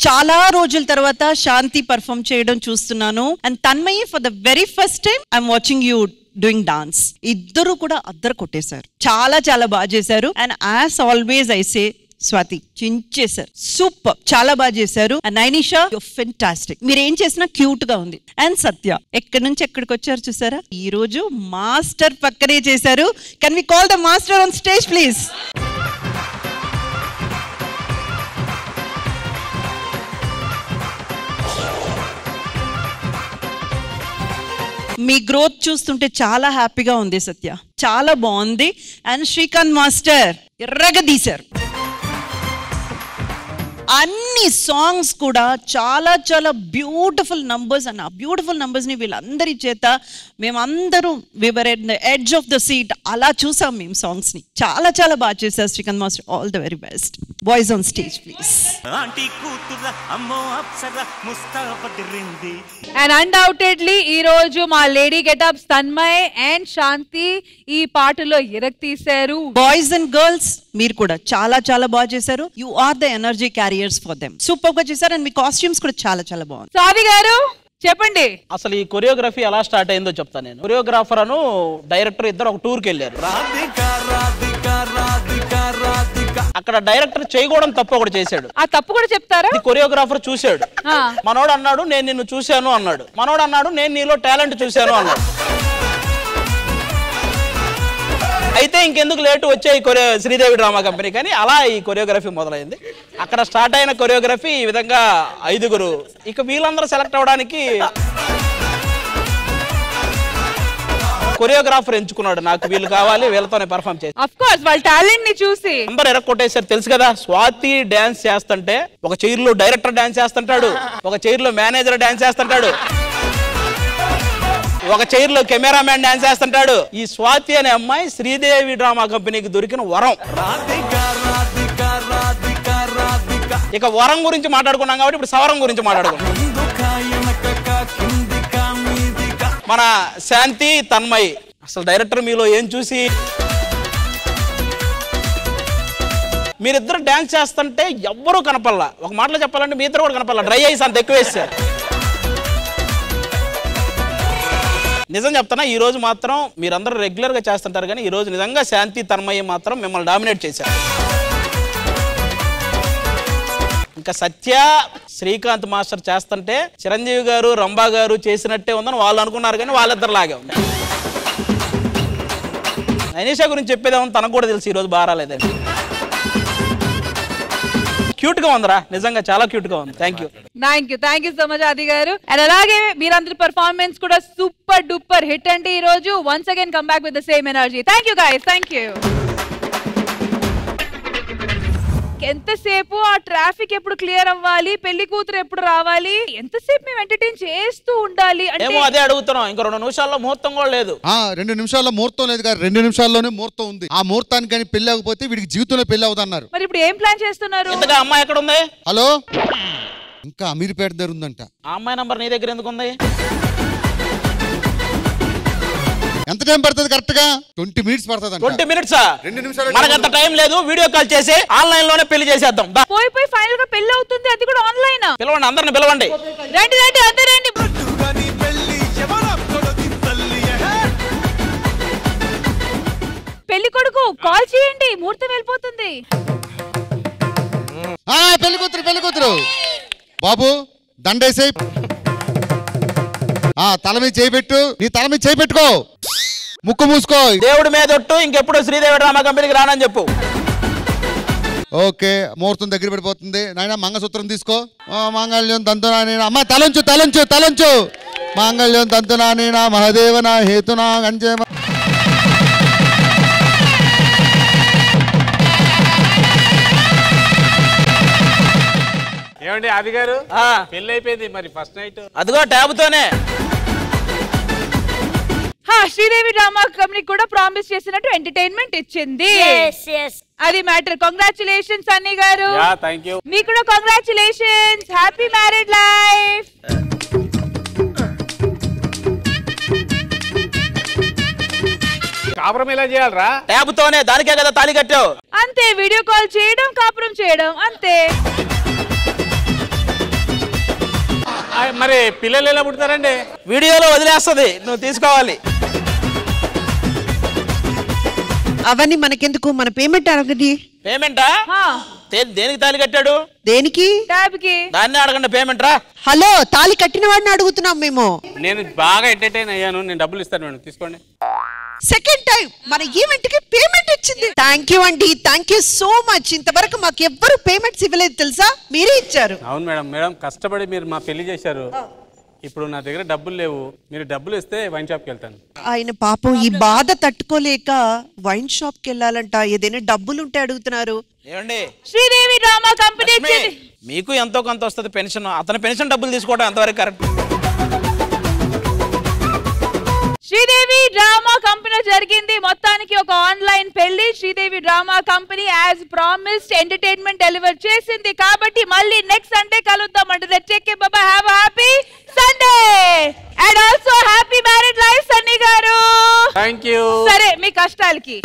[SPEAKER 9] చాలా రోజుల తర్వాత శాంతి పర్ఫామ్ చేయడం చూస్తున్నాను and Tanmayi for the very first time I'm watching you doing dance. ఇద్దరు కూడా అద్దరు కొట్టేశారు. చాలా చాలా బాగా చేశారు and as always I say Swathi చించేశారు. సూపర్, చాలా బాగా చేశారు. And Nainisha you fantastic. మీరు ఏం చేసినా క్యూట్ గా ఉంది. అండ్ సత్య ఎక్కడి నుంచి ఎక్కడికి వచ్చారు చూసారా? ఈ రోజు మాస్టర్ పక్కనే చేశారు. Can we call the master on stage please? మీ గ్రోత్ చూస్తుంటే చాలా హ్యాపీగా ఉంది సత్య, చాలా బాగుంది. అండ్ శ్రీకాంత్ మాస్టర్ ఎర్రగదీశారు. అన్ని సాంగ్స్ కూడా చాలా చాలా బ్యూటిఫుల్ నంబర్స్ అండ్ ఆ బ్యూటిఫుల్ నంబర్స్ని వీళ్ళందరి చేత మేమందరం we were at the edge of the seat అలా చూసాం మేము సాంగ్స్ని. చాలా చాలా బాగా చేశారు Srikanth master. All the very best. Boys on stage please.
[SPEAKER 14] Aunty కూతుర అమ్మో అప్సర ముస్తాబదిరింది.
[SPEAKER 11] అండ్ అన్డౌటెడ్లీ ఈ రోజు మా లేడీ గెటప్స్ తన్మయ్ అండ్ శాంతి ఈ పాటలో ఇరక్ తీశారు.
[SPEAKER 9] బాయ్స్ అండ్ గర్ల్స్ మీరు కూడా చాలా చాలా బాగా చేశారు. You are the energy carriers for them. Super గా చేశారు అండ్ మీ కాస్ట్యూమ్స్ కూడా చాలా చాలా బాగుంది.
[SPEAKER 11] సావి గారు చెప్పండి.
[SPEAKER 5] అసలు ఈ కొరియోగ్రఫీ ఎలా స్టార్ట్ అయిందో చెప్తాను నేను. కొరియోగ్రాఫర్ అను డైరెక్టర్ ఇద్దరు ఒక టూర్కి వెళ్ళారు. అక్కడ డైరెక్టర్ చేయకూడదు తప్పు ఒకటి చేశాడు.
[SPEAKER 11] ఆ తప్పు కూడా చెప్తారా?
[SPEAKER 5] కొరియోగ్రాఫర్ చూశాడు. మనోడు అన్నాడు నేను నిన్ను చూశాను అన్నాడు. మనోడు అన్నాడు నేను నీలో టాలెంట్ చూశాను అన్నాడు. అయితే ఇంకెందుకు లేటు వచ్చాయి శ్రీదేవి డ్రామా కంపెనీ కానీ అలా ఈ కొరియోగ్రఫీ మొదలైంది. అక్కడ స్టార్ట్ అయిన కొరియోగ్రఫీ ఈ విధంగా 5గురు. ఇక వీళ్ళందరూ సెలెక్ట్ అవడానికి కొరియోగ్రాఫర్ ఎంచుకున్నాడు. నాకు వీళ్ళు కావాలి, వీళ్ళతోనే పర్ఫామ్ చేసి
[SPEAKER 11] ఆఫ్ కోర్స్ వాళ్ళ టాలెంట్ ని చూసి
[SPEAKER 5] అందరూ ఎరక్కొట్టేశారు. తెలుసు కదా, స్వాతి డాన్స్ చేస్తుంటే ఒక చైర్ లో డైరెక్టర్ డాన్స్ చేస్తుంటాడు, ఒక చైర్ లో మేనేజర్ డాన్స్ చేస్తుంటాడు, ఒక చైర్ లో కెమెరామ్యాన్ డాన్స్ చేస్తుంటాడు. ఈ స్వాతి అనే అమ్మాయి శ్రీదేవి డ్రామా కంపెనీకి దొరికిన వరం. ఇక వరం గురించి మాట్లాడుకున్నాం కాబట్టి ఇప్పుడు సవరం గురించి మాట్లాడుకున్నాం. మన శాంతి తన్మయ్ అసలు డైరెక్టర్ మీలో ఏం చూసి మీరిద్దరు డాన్స్ చేస్తుంటే ఎవ్వరూ కనపల్లా. ఒక మాటలో చెప్పాలంటే మీ ఇద్దరు కూడా కనపల్లా. డ్రై ఐస్ అంత ఎక్కువ వేసారు. నిజం చెప్తానా, ఈ రోజు మాత్రం మీరందరూ రెగ్యులర్ గా చేస్తుంటారు కానీ ఈ రోజు నిజంగా శాంతి తన్మయ్య మాత్రం మిమ్మల్ని డామినేట్ చేశారు. ఇంకా సత్య శ్రీకాంత్ మాస్టర్ చేస్తుంటే చిరంజీవి గారు రంభా గారు చేసినట్టే ఉందని వాళ్ళు అనుకున్నారు కానీ వాళ్ళిద్దరు లాగే ఉంది. నైనిషా గురించి చెప్పేదేమో తనకు కూడా తెలుసు ఈ రోజు బాగా రాలేదని. క్యూట్ గా ఉందిరా, నిజంగా చాలా క్యూట్ గా ఉంది. థ్యాంక్ యూ
[SPEAKER 11] సో మచ్ ఆది గారు. అండ్ అలాగే మీరందరి పర్ఫార్మెన్స్ కూడా సూపర్ డూపర్ హిట్ అండి ఈ రోజు. Once again come back with the same energy. Thank you guys. Thank you. ఎంతసేపు ఆ ట్రాఫిక్ ఎప్పుడు క్లియర్ అవ్వాలి, పెళ్లి కూతురు ఎప్పుడు రావాలి, ఎంతసేపు మేము ఎంటర్టైన్ చేస్తూ ఉండాలి అంటే
[SPEAKER 5] అదే అడుగుతున్నాం. ఇంకా 2 నిమిషాల్లో ముహూర్తం కూడా లేదు.
[SPEAKER 7] 2 నిమిషాల్లో ముహూర్తం లేదు కదా, 2 నిమిషాల్లోనే ముహూర్తం ఉంది. ఆ ముహూర్తానికి కానీ పెళ్లి అవ్వకపోతే వీడికి జీవితంలో పెళ్లి అవుతున్నారు.
[SPEAKER 11] మరి ఇప్పుడు ఏం ప్లాన్ చేస్తున్నారు?
[SPEAKER 5] అమ్మాయి ఎక్కడ ఉంది?
[SPEAKER 7] హలో, ఇంకా అమీర్పేట దగ్గర ఉందంట.
[SPEAKER 5] ఆ అమ్మాయి నంబర్ నీ దగ్గర ఎందుకు ఉంది?
[SPEAKER 7] ఎంత టైం పడుతుంది? కరెక్ట్ గా 20 మినిట్స్ పడుతుంది.
[SPEAKER 5] 20 మినిట్సా? 2 నిమిషాలు. మనకంత టైం లేదు, వీడియో కాల్ చేసి ఆన్లైన్ లోనే పెళ్లి చేసేద్దాం.
[SPEAKER 11] పోయి ఫైనల్ గా పెళ్లి అవుతుంది, అది కూడా ఆన్లైన్.
[SPEAKER 5] పిలవండి, అందరిని పిలవండి.
[SPEAKER 11] రండి రండి అందరూ రండి. పెళ్లి కొడుకు కాల్ చేయండి, ముహూర్తం వెళ్ళిపోతుంది.
[SPEAKER 7] పెళ్లి కూతురు బాబు దండేసే, తల మీద చేయి పెట్టు, నీ తల మీద చేయి పెట్టుకో, ముక్కు మూసుకో.
[SPEAKER 5] దేవుడి మీద ఒట్టు, ఇంకెప్పుడు శ్రీదేవి డ్రామా కంపెనీకి రానని చెప్పు.
[SPEAKER 7] ఓకే, ముహూర్తం దగ్గర పడిపోతుంది. నాయన మంగళసూత్రం తీసుకో. మాంగళ్యం తంతునా, అమ్మ తలంచు తలంచు తలంచు. మాంగళ్యం తంతునా మహదేవన హేతునా గంజే.
[SPEAKER 2] ఏమండి ఆది గారు, పెళ్లి అయిపోయింది, మరి ఫస్ట్ నైట్
[SPEAKER 5] అదిగో ట్యాబ్తోనే.
[SPEAKER 11] శ్రీదేవి డ్రామా కంపెనీ కూడా ప్రామిస్ చేసినట్టు ఎంటర్టైన్మెంట్ ఇచ్చింది. అది మ్యాటర్. కంగ్రాచులేషన్స్ సన్నీ గారు.
[SPEAKER 2] Thank you.
[SPEAKER 11] మీకు కూడా కంగ్రాచులేషన్స్. Happy married life.
[SPEAKER 2] కాపురం ఎలా చేయాలరా?
[SPEAKER 5] ట్యాబ్తోనే, దానికే కదా తాళి కట్టావు.
[SPEAKER 11] అంతే, వీడియో కాల్ చేయడం, కాపురం చేయడం, అంతే.
[SPEAKER 2] మరి పిల్లలు ఎలా పుడతారండి?
[SPEAKER 5] వీడియోలో వదిలేస్తుంది, నువ్వు తీసుకోవాలి.
[SPEAKER 9] అవన్నీ మనకెందుకు, మన పేమెంట్ అడగండి.
[SPEAKER 5] పేమెంటా? దేనికి తాళి కట్టాడు?
[SPEAKER 9] దేనికి?
[SPEAKER 11] ట్యాబ్కి.
[SPEAKER 5] దాన్ని అడగండి, పేమెంట్ రా.
[SPEAKER 9] హలో, తాళి కట్టిన వాడిని అడుగుతున్నాం మేము.
[SPEAKER 2] నేను బాగా ఎంటర్టైన్ అయ్యాను, నేను డబ్బులు ఇస్తాను మేడం, తీసుకోండి.
[SPEAKER 9] సెకండ్ టైం మన ఈవెంట్ కి పేమెంట్ వచ్చింది. థ్యాంక్ యూ అండి, థ్యాంక్ యూ సో మచ్. ఇంతవరకు మాకు ఎవ్వరు పేమెంట్స్ ఇవ్వలేదు తెలుసా, మీరే ఇచ్చారు.
[SPEAKER 2] అవును మేడం, మేడం కష్టపడి మీరు మా పెళ్లి చేశారు. ఇప్పుడు నా దగ్గర డబ్బులు లేవు, మీరు డబ్బులు ఇస్తే వైన్ షాప్కి వెళ్తాను.
[SPEAKER 9] ఆయన పాపం ఈ బాధ తట్టుకోలేక వైన్ షాప్ కి వెళ్ళాలంట. ఏదైనా డబ్బులు ఉంటే అడుగుతున్నారు.
[SPEAKER 5] ఏమండి,
[SPEAKER 11] శ్రీదేవి డ్రామా కంపెనీ
[SPEAKER 5] మీకు ఎంతో కొంత వస్తుంది పెన్షన్. అతని పెన్షన్ డబ్బులు తీసుకోవడం ఎంతవరకు కరెక్ట్?
[SPEAKER 11] శ్రీదేవి డ్రామా కంపెనీ జరిగింది మొత్తానికి ఒక ఆన్లైన్ పెళ్లి. Sridevi drama company as promised entertainment deliver చేసింది. కాబట్టి మళ్ళీ నెక్స్ట్ సండే కలుద్దాం అంటే take care, by by, have a happy Sunday and also happy married life Sunny గారు.
[SPEAKER 2] థాంక్యూ.
[SPEAKER 11] సరే, మీ కష్టాలకి